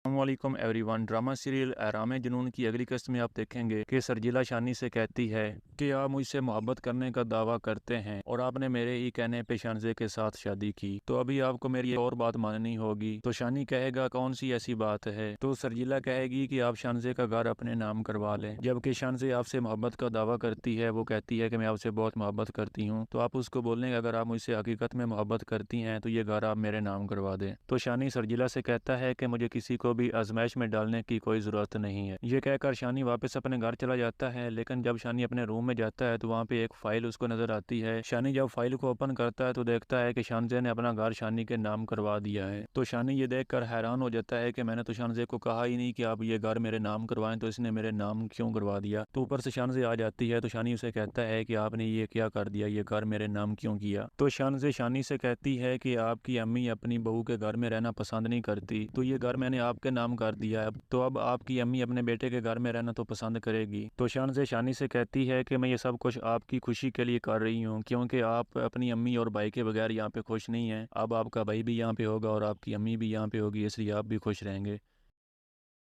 السلام علیکم ایوری ون۔ ڈرامہ سیریل احرام جنون کی اگلی قسط میں آپ دیکھیں گے کہ سرجیلا شانی سے کہتی ہے کہ آپ مجھ سے محبت کرنے کا دعویٰ کرتے ہیں اور آپ نے میرے ہی کہنے پہ شانزے کے ساتھ شادی کی، تو ابھی آپ کو میری ایک اور بات ماننی ہوگی۔ تو شانی کہے گا کون سی ایسی بات ہے؟ تو سرجیلا کہے گی کہ آپ شانزے کا گھر اپنے نام کروا لیں۔ جبکہ شانزے آپ سے محبت کا دعویٰ کرتی ہے، وہ کہتی ہے کہ میں آپ سے بہت محبت کرتی ہوں، تو آپ اس کو بولیں کہ اگر آپ مجھ سے حقیقت میں محبت کرتی ہیں تو یہ گھر آپ میرے نام کروا دیں۔ تو شانی سرجیلا سے کہتا ہے کہ مجھے کسی کو بھی آزمائش میں ڈالنے کی کوئی ضرورت نہیں ہے۔ یہ کہہ کر شانی واپس اپنے گھر چلا جاتا ہے، لیکن جب شانی اپنے روم میں جاتا ہے تو وہاں پہ ایک فائل اس کو نظر آتی ہے۔ شانی جب فائل کو اوپن کرتا ہے تو دیکھتا ہے کہ شانزے نے اپنا گھر شانی کے نام کروا دیا ہے۔ تو شانی یہ دیکھ کر حیران ہو جاتا ہے کہ میں نے تو شانزے کو کہا ہی نہیں کہ آپ یہ گھر میرے نام کروائیں، تو اس نے میرے نام کیوں کروا دیا؟ تو اوپر سے شانزے آ جاتی ہے تو شانی اسے کہتا ہے کہ آپ نے یہ کیا کر دیا، یہ گھر میرے نام کیوں کیا؟ تو شانزے شانی سے کہتی ہے کہ آپ کی امی اپنی بہو کے گھر میں رہنا پسند نہیں کرتی، تو یہ گھر میں نے آپ کے نام کر دیا ہے، تو اب آپ کی امی اپنے بیٹے کے گھر میں رہنا تو پسند کرے گی۔ تو شانزے شانی سے کہتی ہے کہ میں یہ سب کچھ آپ کی خوشی کے لیے کر رہی ہوں، کیونکہ آپ اپنی امی اور بھائی کے بغیر یہاں پہ خوش نہیں ہیں۔ اب آپ کا بھائی بھی یہاں پہ ہوگا اور آپ کی امی بھی یہاں پہ ہوگی، اس لیے آپ بھی خوش رہیں گے۔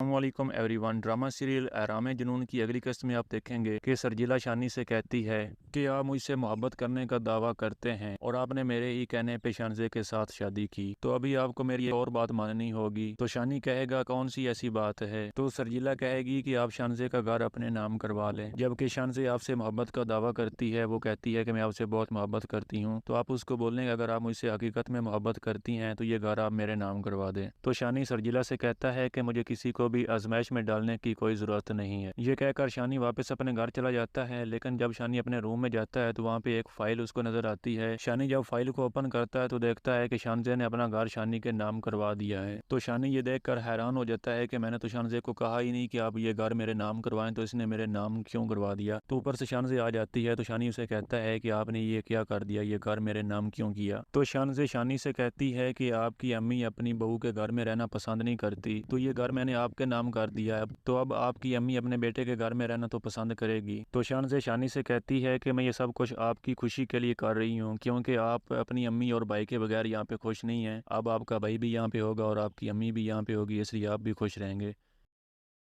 السلام علیکم ایوری ون۔ ڈرامہ سیریل احرام جنون کی اگلی قسط میں آپ دیکھیں گے کہ سرجیلا شانی سے کہتی ہے کہ آپ مجھ سے محبت کرنے کا دعویٰ کرتے ہیں اور آپ نے میرے ہی کہنے پہ شانزے کے ساتھ شادی کی، تو ابھی آپ کو میری ایک اور بات ماننی ہوگی۔ تو شانی کہے گا کون سی ایسی بات ہے؟ تو سرجیلا کہے گی کہ آپ شانزے کا گھر اپنے نام کروا لیں۔ جبکہ شانزے آپ سے محبت کا دعویٰ کرتی ہے، وہ کہتی ہے کہ میں آپ سے بہت محبت کرتی ہوں، تو آپ اس کو بولیں کہ اگر آپ مجھ سے حقیقت میں محبت کرتی ہیں تو یہ گھر آپ میرے نام کروا دیں۔ تو شانی سرجیلا سے کہتا ہے کہ مجھے کسی کو بھی آزمائش میں ڈالنے کی کوئی ضرورت نہیں ہے۔ یہ کہہ کر شانی واپس اپنے گھر چلا جاتا ہے، لیکن جب شانی اپنے روم میں جاتا ہے تو وہاں پہ ایک فائل اس کو نظر آتی ہے۔ شانی جب فائل کو اوپن کرتا ہے تو دیکھتا ہے کہ شانزے نے اپنا گھر شانی کے نام کروا دیا ہے۔ تو شانی یہ دیکھ کر حیران ہو جاتا ہے کہ میں نے تو شانزے کو کہا ہی نہیں کہ آپ یہ گھر میرے نام کروائیں، تو اس نے میرے نام کیوں کروا دیا؟ تو اوپر سے شانزے آ جاتی ہے تو شانی اسے کہتا ہے کہ آپ نے یہ کیا کر دیا، یہ گھر میرے نام کیوں کیا؟ تو شانزے شانی سے کہتی ہے کہ آپ کی امی اپنی بہو کے گھر میں رہنا پسند نہیں کرتی، تو یہ گھر میں نے آپ کے نام کر دیا ہے، تو اب آپ کی امی اپنے بیٹے کے گھر میں رہنا تو پسند کرے گی۔ تو شانزے شانی سے کہتی ہے کہ میں یہ سب کچھ آپ کی خوشی کے لیے کر رہی ہوں، کیونکہ آپ اپنی امی اور بھائی کے بغیر یہاں پہ خوش نہیں ہیں۔ اب آپ کا بھائی بھی یہاں پہ ہوگا اور آپ کی امی بھی یہاں پہ ہوگی، اس لیے آپ بھی خوش رہیں گے۔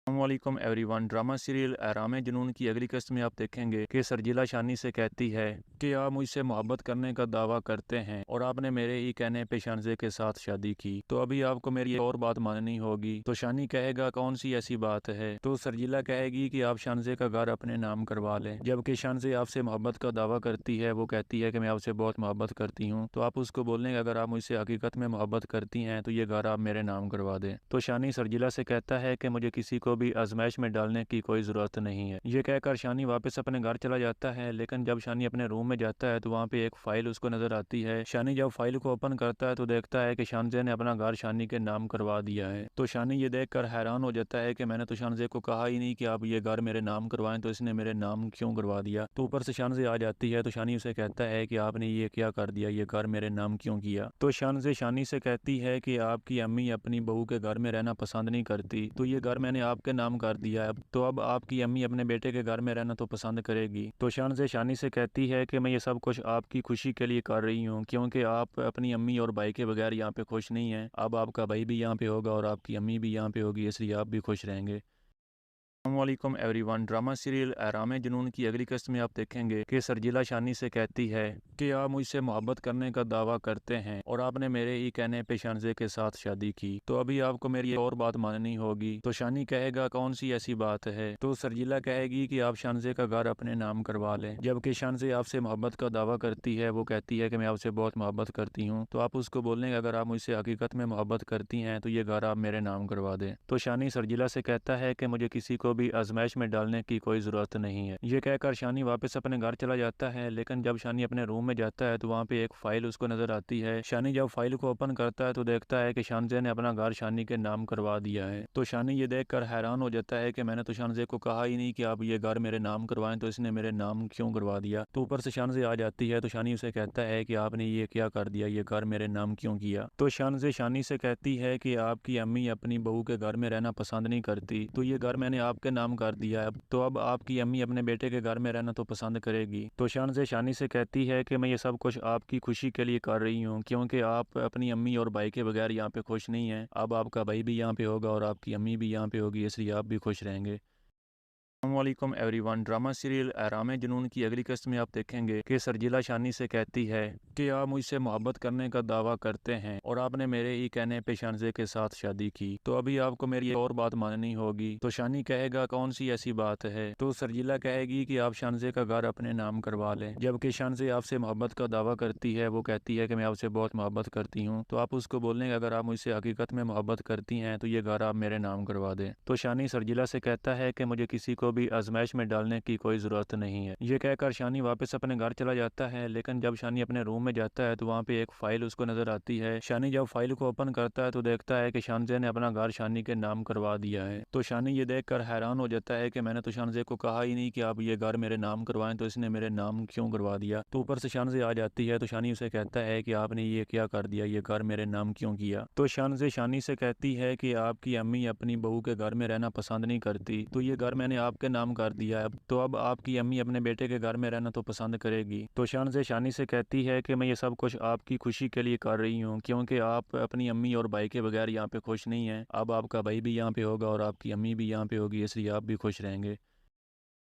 السلام علیکم ایوری ون۔ ڈرامہ سیریل احرام جنون کی اگلی قسط میں آپ دیکھیں گے کہ سرجیلا شانی سے کہتی ہے کہ آپ مجھ سے محبت کرنے کا دعویٰ کرتے ہیں اور آپ نے میرے ہی کہنے پہ شانزے کے ساتھ شادی کی، تو ابھی آپ کو میری ایک اور بات ماننی ہوگی۔ تو شانی کہے گا کون سی ایسی بات ہے؟ تو سرجیلا کہے گی کہ آپ شانزے کا گھر اپنے نام کروا لیں۔ جبکہ شانزے آپ سے محبت کا دعویٰ کرتی ہے، وہ کہتی ہے کہ میں آپ سے بہت محبت کرتی ہوں، تو آپ اس کو بولیں کہ اگر آپ مجھ سے حقیقت میں محبت کرتی ہیں تو یہ گھر آپ میرے نام کروا دیں۔ تو شانی سرجیلا سے کہتا ہے کہ مجھے کسی کو بھی آزمائش میں ڈالنے کی کوئی ضرورت نہیں ہے۔ یہ کہہ کر شانی واپس اپنے گھر چلا جاتا ہے، لیکن جب شانی اپنے روم میں جاتا ہے تو وہاں پہ ایک فائل اس کو نظر آتی ہے۔ شانی جب فائل کو اوپن کرتا ہے تو دیکھتا ہے کہ شانزے نے اپنا گھر شانی کے نام کروا دیا ہے۔ تو شانی یہ دیکھ کر حیران ہو جاتا ہے کہ میں نے تو شانزے کو کہا ہی نہیں کہ آپ یہ گھر میرے نام کروائیں، تو اس نے میرے نام کیوں کروا دیا؟ تو اوپر سے شانزے آ جاتی ہے تو شانی اسے کہتا ہے کہ آپ نے یہ کیا کر دیا، یہ گھر میرے نام کیوں کیا؟ تو شانزے شانی سے کہتی ہے کہ آپ کی امی اپنی بہو کے گھر میں رہنا پسند نہیں کرتی، تو یہ گھر میں نے آپ کے نام کر دیا ہے، تو اب آپ کی امی اپنے بیٹے کے گھر میں رہنا تو پسند کرے گی۔ تو شانزے شانی سے کہتی ہے کہ میں یہ سب کچھ آپ کی خوشی کے لیے کر رہی ہوں، کیونکہ آپ اپنی امی اور بھائی کے بغیر یہاں پہ خوش نہیں ہیں۔ اب آپ کا بھائی بھی یہاں پہ ہوگا اور آپ کی امی بھی یہاں پہ ہوگی، اس لیے آپ بھی خوش رہیں گے۔ السلام علیکم ایوری ون۔ ڈرامہ سیریل احرام جنون کی اگلی قسط میں آپ دیکھیں گے کہ سرجیلا شانی سے کہتی ہے کہ آپ مجھ سے محبت کرنے کا دعویٰ کرتے ہیں اور آپ نے میرے ہی کہنے پہ شانزے کے ساتھ شادی کی، تو ابھی آپ کو میری ایک اور بات ماننی ہوگی۔ تو شانی کہے گا کون سی ایسی بات ہے؟ تو سرجیلا کہے گی کہ آپ شانزے کا گھر اپنے نام کروا لیں۔ جبکہ شانزے آپ سے محبت کا دعویٰ کرتی ہے، وہ کہتی ہے کہ میں آپ سے بہت محبت کرتی ہوں، تو آپ اس کو بولیں کہ اگر آپ مجھ سے حقیقت میں محبت کرتی ہیں تو یہ گھر آپ میرے نام کروا دیں۔ تو شانی سرجیلا سے کہتا ہے کہ مجھے کسی کو بھی آزمائش میں ڈالنے کی کوئی ضرورت نہیں ہے۔ یہ کہہ کر شانی واپس اپنے گھر چلا جاتا ہے، لیکن جب شانی اپنے روم میں جاتا ہے تو وہاں پہ ایک فائل اس کو نظر آتی ہے۔ شانی جب فائل کو اوپن کرتا ہے تو دیکھتا ہے کہ شانزے نے اپنا گھر شانی کے نام کروا دیا ہے۔ تو شانی یہ دیکھ کر حیران ہو جاتا ہے کہ میں نے تو شانزے کو کہا ہی نہیں کہ آپ یہ گھر میرے نام کروائیں، تو اس نے میرے نام کیوں کروا دیا۔ تو اوپر سے شانزے آ جاتی ہے تو شانی اسے کہتا ہے کہ آپ نے یہ کیا کر دیا، یہ گھر میرے نام کیوں کیا۔ تو شانزے شانی سے کہتی ہے کہ آپ کی امی اپنی بہو کے گھر میں رہنا پسند نہیں کرتی، تو یہ گھر میں نے آپ کے نام کر دیا ہے، تو اب آپ کی امی اپنے بیٹے کے گھر میں رہنا تو پسند کرے گی۔ تو شانزے شانی سے کہتی ہے کہ میں یہ سب کچھ آپ کی خوشی کے لیے کر رہی ہوں، کیونکہ آپ اپنی امی اور بھائی کے بغیر یہاں پہ خوش نہیں ہیں۔ اب آپ کا بھائی بھی یہاں پہ ہوگا اور آپ کی امی بھی یہاں پہ ہوگی، اس لیے آپ بھی خوش رہیں گے۔ السلام علیکم ایوری ون۔ ڈرامہ سیریل احرام جنون کی اگلی قسط میں آپ دیکھیں گے کہ سرجیلا شانی سے کہتی ہے کہ آپ مجھ سے محبت کرنے کا دعویٰ کرتے ہیں اور آپ نے میرے ہی کہنے پہ شانزے کے ساتھ شادی کی، تو ابھی آپ کو میری ایک اور بات ماننی ہوگی۔ تو شانی کہے گا کون سی ایسی بات ہے؟ تو سرجیلا کہے گی کہ آپ شانزے کا گھر اپنے نام کروا لیں۔ جبکہ شانزے آپ سے محبت کا دعویٰ کرتی ہے، وہ کہتی ہے کہ میں آپ سے بہت محبت کرتی ہوں، تو آپ اس کو بولیں کہ اگر آپ مجھ سے حقیقت میں محبت کرتی ہیں تو یہ گھر آپ میرے نام کروا دیں۔ تو شانی سرجیلا سے کہتا ہے کہ مجھے کسی کو بھی آزمائش میں ڈالنے کی کوئی ضرورت نہیں ہے۔ یہ کہہ کر شانی واپس اپنے گھر چلا جاتا ہے، لیکن جب شانی اپنے روم میں جاتا ہے تو وہاں پہ ایک فائل اس کو نظر آتی ہے۔ شانی جب فائل کو اوپن کرتا ہے تو دیکھتا ہے کہ شانزے نے اپنا گھر شانی کے نام کروا دیا ہے۔ تو شانی یہ دیکھ کر حیران ہو جاتا ہے کہ میں نے تو شانزے کو کہا ہی نہیں کہ آپ یہ گھر میرے نام کروائیں، تو اس نے میرے نام کیوں کروا دیا۔ تو اوپر سے شانزے آ جاتی ہے تو شانی اسے کہتا ہے کہ آپ نے یہ کیا کر دیا، یہ گھر میرے نام کیوں کیا۔ تو شانزے شانی سے کہتی ہے کہ آپ کی امی اپنی بہو کے گھر میں رہنا پسند نہیں کرتی، تو یہ گھر میں نے آپ کے نام کر دیا ہے، تو اب آپ کی امی اپنے بیٹے کے گھر میں رہنا تو پسند کرے گی۔ تو شانزے شانی سے کہتی ہے کہ میں یہ سب کچھ آپ کی خوشی کے لیے کر رہی ہوں، کیونکہ آپ اپنی امی اور بھائی کے بغیر یہاں پہ خوش نہیں ہیں۔ اب آپ کا بھائی بھی یہاں پہ ہوگا اور آپ کی امی بھی یہاں پہ ہوگی، اس لیے آپ بھی خوش رہیں گے۔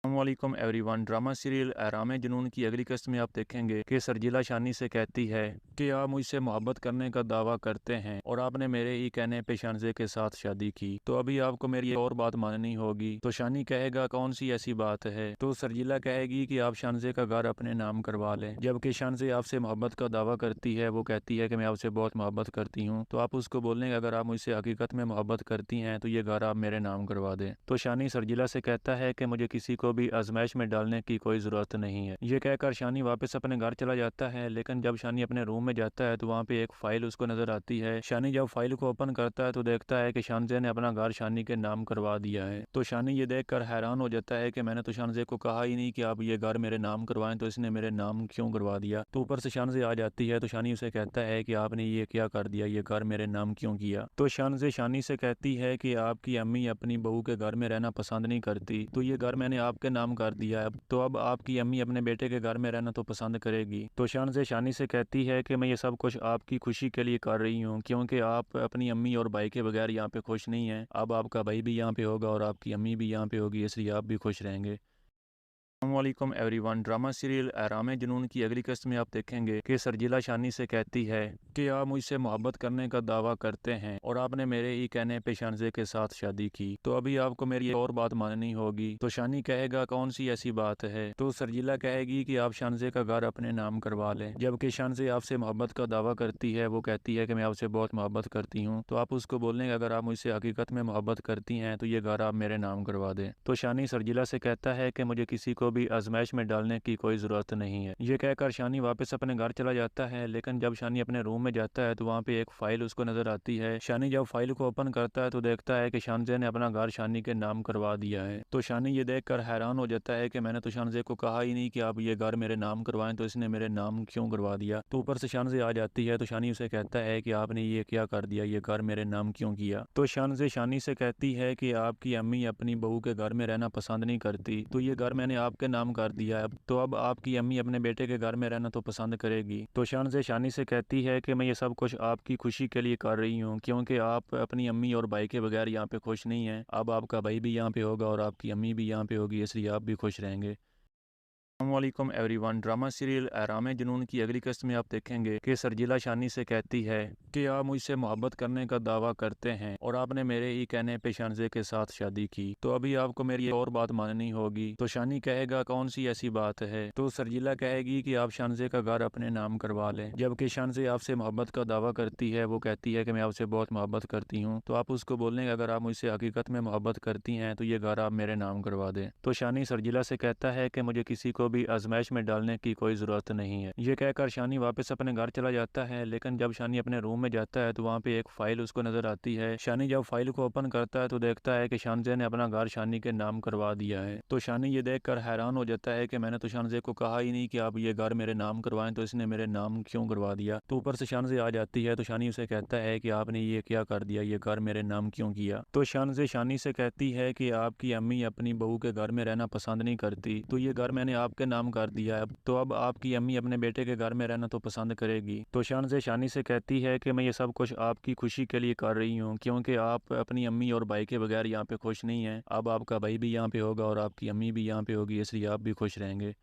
السلام علیکم ایوری ون۔ ڈرامہ سیریل احرام جنون کی اگلی قسط میں آپ دیکھیں گے کہ سرجیلا شانی سے کہتی ہے کہ آپ مجھ سے محبت کرنے کا دعویٰ کرتے ہیں اور آپ نے میرے ہی کہنے پہ شانزے کے ساتھ شادی کی، تو ابھی آپ کو میری ایک اور بات ماننی ہوگی۔ تو شانی کہے گا کون سی ایسی بات ہے؟ تو سرجیلا کہے گی کہ آپ شانزے کا گھر اپنے نام کروا لیں۔ جبکہ شانزے آپ سے محبت کا دعویٰ کرتی ہے، وہ کہتی ہے کہ میں آپ سے بہت محبت کرتی ہوں، تو آپ اس کو بولیں کہ اگر آپ مجھ سے حقیقت میں محبت کرتی ہیں تو یہ گھر آپ میرے نام کروا دیں۔ تو شانی سرجیلا سے کہتا ہے کہ مجھے کسی کو بھی آزمائش میں ڈالنے کی کوئی ضرورت نہیں ہے۔ یہ کہہ کر شانی واپس اپنے گھر چلا جاتا ہے، لیکن جب شانی اپنے روم میں جاتا ہے تو وہاں پہ ایک فائل اس کو نظر آتی ہے۔ شانی جب فائل کو اوپن کرتا ہے تو دیکھتا ہے کہ شانزے نے اپنا گھر شانی کے نام کروا دیا ہے۔ تو شانی یہ دیکھ کر حیران ہو جاتا ہے کہ میں نے تو شانزے کو کہا ہی نہیں کہ آپ یہ گھر میرے نام کروائیں، تو اس نے میرے نام کیوں کروا دیا۔ تو اوپر سے شانزے آ جاتی ہے تو شانی اسے کہتا ہے کہ آپ نے یہ کیا کر دیا، یہ گھر میرے نام کیوں کیا۔ تو شانزے شانی سے کہتی ہے کہ آپ کی امی اپنی بہو کے گھر میں رہنا پسند نہیں کرتی، تو یہ گھر میں نے آپ کے نام کر دیا ہے، تو اب آپ کی امی اپنے بیٹے کے گھر میں رہنا تو پسند کرے گی۔ تو شانزے شانی سے کہتی ہے کہ میں یہ سب کچھ آپ کی خوشی کے لیے کر رہی ہوں، کیونکہ آپ اپنی امی اور بھائی کے بغیر یہاں پہ خوش نہیں ہیں۔ اب آپ کا بھائی بھی یہاں پہ ہوگا اور آپ کی امی بھی یہاں پہ ہوگی، اس لیے آپ بھی خوش رہیں گے۔ السلام علیکم ایوری ون۔ ڈرامہ سیریل احرام جنون کی اگلی قسط میں آپ دیکھیں گے کہ سرجیلا شانی سے کہتی ہے کہ آپ مجھ سے محبت کرنے کا دعویٰ کرتے ہیں اور آپ نے میرے ہی کہنے پہ شانزے کے ساتھ شادی کی، تو ابھی آپ کو میری ایک اور بات ماننی ہوگی۔ تو شانی کہے گا کون سی ایسی بات ہے؟ تو سرجیلا کہے گی کہ آپ شانزے کا گھر اپنے نام کروا لیں۔ جبکہ شانزے آپ سے محبت کا دعویٰ کرتی ہے، وہ کہتی ہے کہ میں آپ سے بہت محبت کرتی ہوں، تو آپ اس کو بولیں کہ اگر آپ مجھ سے حقیقت میں محبت کرتی ہیں تو یہ گھر آپ میرے نام کروا دیں۔ تو شانی سرجیلا سے کہتا ہے کہ مجھے کسی کو بھی آزمائش میں ڈالنے کی کوئی ضرورت نہیں ہے۔ یہ کہہ کر شانی واپس اپنے گھر چلا جاتا ہے، لیکن جب شانی اپنے روم میں جاتا ہے تو وہاں پہ ایک فائل اس کو نظر آتی ہے۔ شانی جب فائل کو اوپن کرتا ہے تو دیکھتا ہے کہ شانزے نے اپنا گھر شانی کے نام کروا دیا ہے۔ تو شانی یہ دیکھ کر حیران ہو جاتا ہے کہ میں نے تو شانزے کو کہا ہی نہیں کہ آپ یہ گھر میرے نام کروائیں، تو اس نے میرے نام کیوں کروا دیا۔ تو اوپر سے شانزے آ جاتی ہے تو شانی اسے کہتا ہے کہ آپ نے یہ کیا کر دیا، یہ گھر میرے نام کیوں کیا۔ تو شانزے شانی سے کہتی ہے کہ آپ کی امی اپنی بہو کے گھر میں رہنا پسند نہیں کرتی، تو یہ گھر میں نے آپ کے نام کر دیا ہے، تو اب آپ کی امی اپنے بیٹے کے گھر میں رہنا تو پسند کرے گی۔ تو شانزے شانی سے کہتی ہے کہ میں یہ سب کچھ آپ کی خوشی کے لیے کر رہی ہوں، کیونکہ آپ اپنی امی اور بھائی کے بغیر یہاں پہ خوش نہیں ہیں۔ اب آپ کا بھائی بھی یہاں پہ ہوگا اور آپ کی امی بھی یہاں پہ ہوگی، اس لیے آپ بھی خوش رہیں گے۔ अस्सलामुअलैकुम एवरीवन। ड्रामा सीरियल एहराम जुनून की अगली किस्त में आप देखेंगे कि सरजीला शानी से कहती है कि आप मुझसे मोहब्बत करने का दावा करते हैं और आपने मेरे ही कहने पे शानजे के साथ शादी की, तो अभी आपको मेरी एक और बात माननी होगी। तो शानी कहेगा कौन सी ऐसी बात है, तो सरजीला कहेगी कि आप शानजे का घर अपने नाम करवा लें। जबकि शानजे आपसे मोहब्बत का दावा करती है, वो कहती है कि मैं आपसे बहुत मोहब्बत करती हूँ। तो आप उसको बोलने कि अगर आप मुझसे हकीकत में मोहब्बत करती हैं तो ये घर आप मेरे नाम करवा दें। तो शानी सरजीला से कहता है कि मुझे किसी को भी आजमाइश में डालने की कोई ज़रूरत नहीं है। ये कहकर शानी वापस अपने घर चला जाता है, लेकिन जब शानी अपने रूम में जाता है तो वहाँ पे एक फ़ाइल उसको नज़र आती है। शानी जब फाइल को ओपन करता है तो देखता है कि शानजे ने अपना घर शानी के नाम करवा दिया है। तो शानी ये देखकर हैरान हो जाता है कि मैंने तो शानजे को कहा ही नहीं कि आप ये घर मेरे नाम करवाएं, तो इसने मेरे नाम क्यों करवा दिया। तो ऊपर से शानजे आ जाती है तो शानी उसे कहता है कि आपने ये क्या कर दिया, ये घर मेरे नाम क्यों किया। तो शानजे शानी से कहती है कि आपकी अम्मी अपनी बहू के घर में रहना पसंद नहीं करती, तो ये घर मैंने आपके नाम कर दिया है, तो अब आपकी अम्मी अपने बेटे के घर में रहना तो पसंद करेगी। तो शानजे शानी से कहती है कि मैं ये सब कुछ आपकी खुशी के लिए कर रही हूँ, क्योंकि आप अपनी अम्मी और भाई के बगैर यहाँ पे खुश नहीं हैं। अब आपका भाई भी यहाँ पे होगा और आपकी अम्मी भी यहाँ पे होगी, इसलिए आप भी खुश रहेंगे।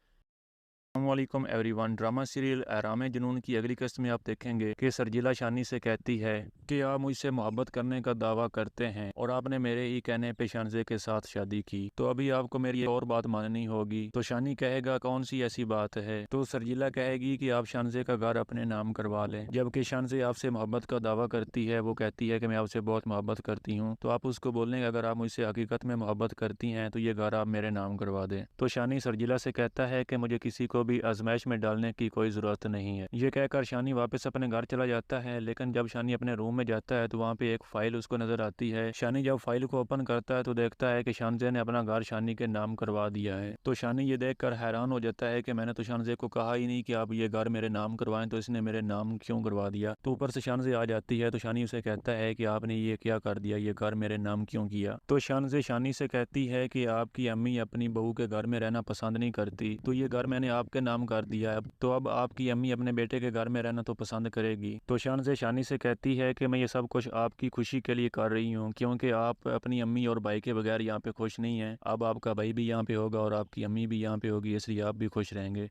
अस्सलामुअलैकुम एवरीवन। ड्रामा सीरियल एहराम जुनून की अगली किस्त में आप देखेंगे कि सरजीला शानी से कहती है कि आप मुझसे मोहब्बत करने का दावा करते हैं और आपने मेरे ही कहने पे शानजे के साथ शादी की, तो अभी आपको मेरी एक और बात माननी होगी। तो शानी कहेगा कौन सी ऐसी बात है, तो सरजीला कहेगी कि आप शानजे का घर अपने नाम करवा लें। जबकि शानजे आपसे मोहब्बत का दावा करती है, वो कहती है कि मैं आपसे बहुत मोहब्बत करती हूँ। तो आप उसको बोलने कि अगर आप मुझसे हकीकत में मोहब्बत करती हैं तो ये घर आप मेरे नाम करवा दें। तो शानी सरजीला से कहता है कि मुझे किसी को भी आजमाइश में डालने की कोई ज़रूरत नहीं है। ये कहकर शानी वापस अपने घर चला जाता है, लेकिन जब शानी अपने रूम में जाता है तो वहाँ पे एक फ़ाइल उसको नज़र आती है। शानी जब फाइल को ओपन करता है तो देखता है कि शानजे ने अपना घर शानी के नाम करवा दिया है। तो शानी ये देखकर हैरान हो जाता है कि मैंने तो शानजे को कहा ही नहीं कि आप ये घर मेरे नाम करवाएं, तो इसने मेरे नाम क्यों करवा दिया। तो ऊपर से शानजे आ जाती है तो शानी उसे कहता है कि आपने ये क्या कर दिया, ये घर मेरे नाम क्यों किया। तो शानजे शानी से कहती है कि आपकी अम्मी अपनी बहू के घर में रहना पसंद नहीं करती, तो ये घर मैंने आपके नाम कर दिया है, तो अब आपकी अम्मी अपने बेटे के घर में रहना तो पसंद करेगी। तो शानजे शानी से कहती है कि मैं ये सब कुछ आपकी खुशी के लिए कर रही हूँ, क्योंकि आप अपनी अम्मी और भाई के बगैर यहाँ पे खुश नहीं हैं। अब आपका भाई भी यहाँ पे होगा और आपकी अम्मी भी यहाँ पे होगी, इसलिए आप भी खुश रहेंगे।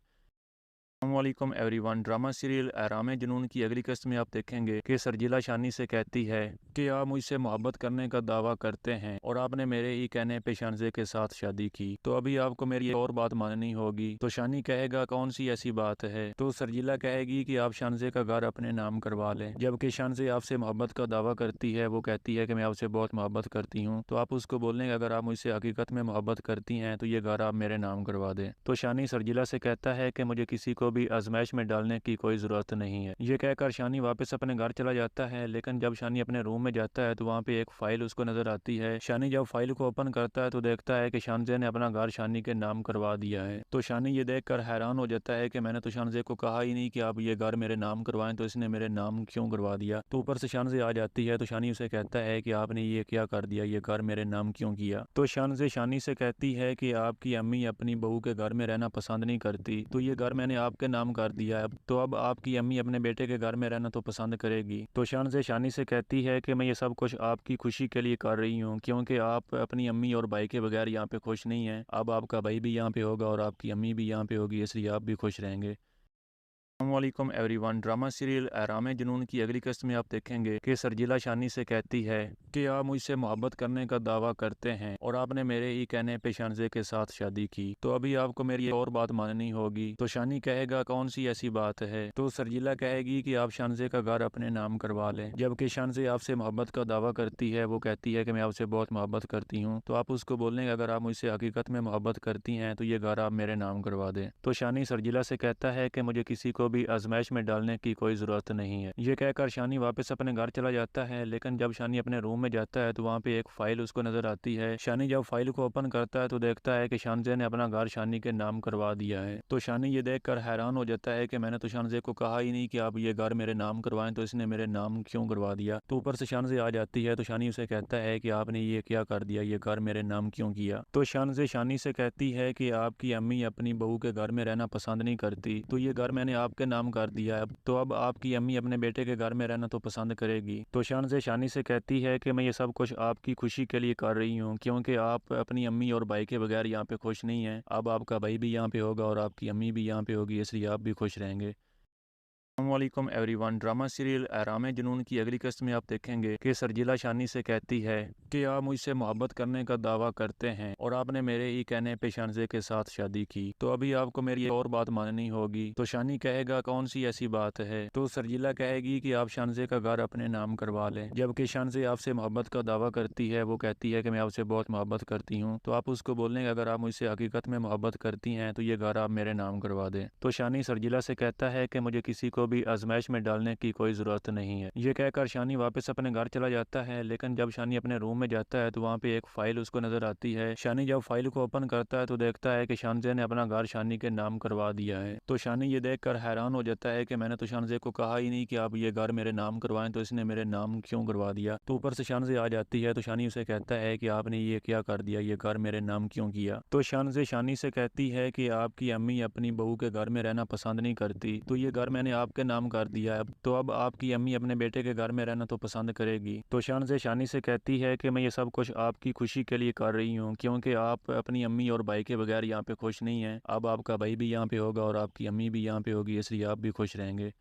अस्सलामुअलैकुम एवरीवन। ड्रामा सीरियल एहराम जुनून की अगली किस्त में आप देखेंगे कि सरजीला शानी से कहती है कि आप मुझसे मोहब्बत करने का दावा करते हैं और आपने मेरे ही कहने पे शानजे के साथ शादी की, तो अभी आपको मेरी एक और बात माननी होगी। तो शानी कहेगा कौन सी ऐसी बात है, तो सरजीला कहेगी कि आप शानजे का घर अपने नाम करवा लें। जबकि शानजे आपसे मोहब्बत का दावा करती है, वो कहती है कि मैं आपसे बहुत मोहब्बत करती हूँ। तो आप उसको बोलने कि अगर आप मुझसे हकीकत में मोहब्बत करती हैं तो ये घर आप मेरे नाम करवा दें। तो शानी सरजीला से कहता है कि मुझे किसी को भी आजमाइश में डालने की कोई ज़रूरत नहीं है। ये कहकर शानी वापस अपने घर चला जाता है, लेकिन जब शानी अपने रूम में जाता है तो वहाँ पे एक फ़ाइल उसको नज़र आती है। शानी जब फाइल को ओपन करता है तो देखता है कि शानजे ने अपना घर शानी के नाम करवा दिया है। तो शानी ये देखकर हैरान हो जाता है कि मैंने तो शानजे को कहा ही नहीं कि आप ये घर मेरे नाम करवाएं, तो इसने मेरे नाम क्यों करवा दिया। तो ऊपर से शानजे आ जाती है तो शानी उसे कहता है कि आपने ये क्या कर दिया, ये घर मेरे नाम क्यों किया। तो शानजे शानी से कहती है कि आपकी अम्मी अपनी बहू के घर में रहना पसंद नहीं करती, तो ये घर मैंने आपके नाम कर दिया है, तो अब आपकी अम्मी अपने बेटे के घर में रहना तो पसंद करेगी। तो शानजे शानी से कहती है कि मैं ये सब कुछ आपकी खुशी के लिए कर रही हूँ, क्योंकि आप अपनी अम्मी और भाई के बगैर यहाँ पे खुश नहीं हैं। अब आपका भाई भी यहाँ पे होगा और आपकी अम्मी भी यहाँ पे होगी, इसलिए आप भी खुश रहेंगे। अस्सलामुअलैकुम एवरीवन। ड्रामा सीरियल एहराम जुनून की अगली किस्त में आप देखेंगे कि सरजीला शानी से कहती है कि आप मुझसे मोहब्बत करने का दावा करते हैं और आपने मेरे ही कहने पे शानजे के साथ शादी की, तो अभी आपको मेरी एक और बात माननी होगी। तो शानी कहेगा कौन सी ऐसी बात है, तो सरजीला कहेगी कि आप शानजे का घर अपने नाम करवा लें। जबकि शानजे आपसे मोहब्बत का दावा करती है, वो कहती है कि मैं आपसे बहुत मोहब्बत करती हूँ। तो आप उसको बोलने कि अगर आप मुझसे हकीकत में मोहब्बत करती हैं तो ये घर आप मेरे नाम करवा दें। तो शानी सरजीला से कहता है कि मुझे किसी को भी आजमाइश में डालने की कोई ज़रूरत नहीं है। ये कहकर शानी वापस अपने घर चला जाता है, लेकिन जब शानी अपने रूम में जाता है तो वहाँ पे एक फ़ाइल उसको नज़र आती है। शानी जब फाइल को ओपन करता है तो देखता है कि शानजे ने अपना घर शानी के नाम करवा दिया है। तो शानी ये देखकर हैरान हो जाता है कि मैंने तो शानजे को कहा ही नहीं कि आप ये घर मेरे नाम करवाएं, तो इसने मेरे नाम क्यों करवा दिया। तो ऊपर से शानजे आ जाती है तो शानी उसे कहता है कि आपने ये क्या कर दिया, ये घर मेरे नाम क्यों किया। तो शानजे शानी से कहती है कि आपकी अम्मी अपनी बहू के घर में रहना पसंद नहीं करती, तो ये घर मैंने आपके आपके नाम कर दिया है, तो अब आपकी अम्मी अपने बेटे के घर में रहना तो पसंद करेगी। तो शानज़े शानी से कहती है कि मैं ये सब कुछ आपकी खुशी के लिए कर रही हूँ, क्योंकि आप अपनी अम्मी और भाई के बगैर यहाँ पे खुश नहीं हैं। अब आपका भाई भी यहाँ पे होगा और आपकी अम्मी भी यहाँ पे होगी, इसलिए आप भी खुश रहेंगे। अस्सलामुअलैकुम एवरीवन। ड्रामा सीरियल एहराम जुनून की अगली किस्त में आप देखेंगे कि सरजीला शानी से कहती है कि आप मुझसे मोहब्बत करने का दावा करते हैं और आपने मेरे ही कहने पे शानज़े के साथ शादी की, तो अभी आपको मेरी एक और बात माननी होगी। तो शानी कहेगा कौन सी ऐसी बात है? तो सरजीला कहेगी कि आप शानज़े का घर अपने नाम करवा लें। जबकि शानज़े आपसे मोहब्बत का दावा करती है, वो कहती है कि मैं आपसे बहुत मोहब्बत करती हूँ, तो आप उसको बोलने कि अगर आप मुझसे हकीकत में मोहब्बत करती हैं तो ये घर आप मेरे नाम करवा दें। तो शानी सरजीला से कहता है कि मुझे किसी को भी आजमाइश में डालने की कोई ज़रूरत नहीं है। ये कहकर शानी वापस अपने घर चला जाता है, लेकिन जब शानी अपने रूम में जाता है तो वहाँ पे एक फ़ाइल उसको नज़र आती है। शानी जब फाइल को ओपन करता है तो देखता है कि शानज़े ने अपना घर शानी के नाम करवा दिया है। तो शानी ये देखकर हैरान हो जाता है कि मैंने तो शानज़े को कहा ही नहीं कि आप ये घर मेरे नाम करवाएं, तो इसने मेरे नाम क्यों करवा दिया। तो ऊपर से शानज़े आ जाती है, तो शानी उसे कहता है कि आपने ये क्या कर दिया, ये घर मेरे नाम क्यों किया। तो शानज़े शानी से कहती है कि आपकी अम्मी अपनी बहू के घर में रहना पसंद नहीं करती, तो ये घर मैंने आपके नाम कर दिया है, तो अब आपकी अम्मी अपने बेटे के घर में रहना तो पसंद करेगी। तो शानज़े शानी से कहती है कि मैं ये सब कुछ आपकी खुशी के लिए कर रही हूँ, क्योंकि आप अपनी अम्मी और भाई के बगैर यहाँ पे खुश नहीं हैं। अब आपका भाई भी यहाँ पे होगा और आपकी अम्मी भी यहाँ पे होगी, इसलिए आप भी खुश रहेंगे।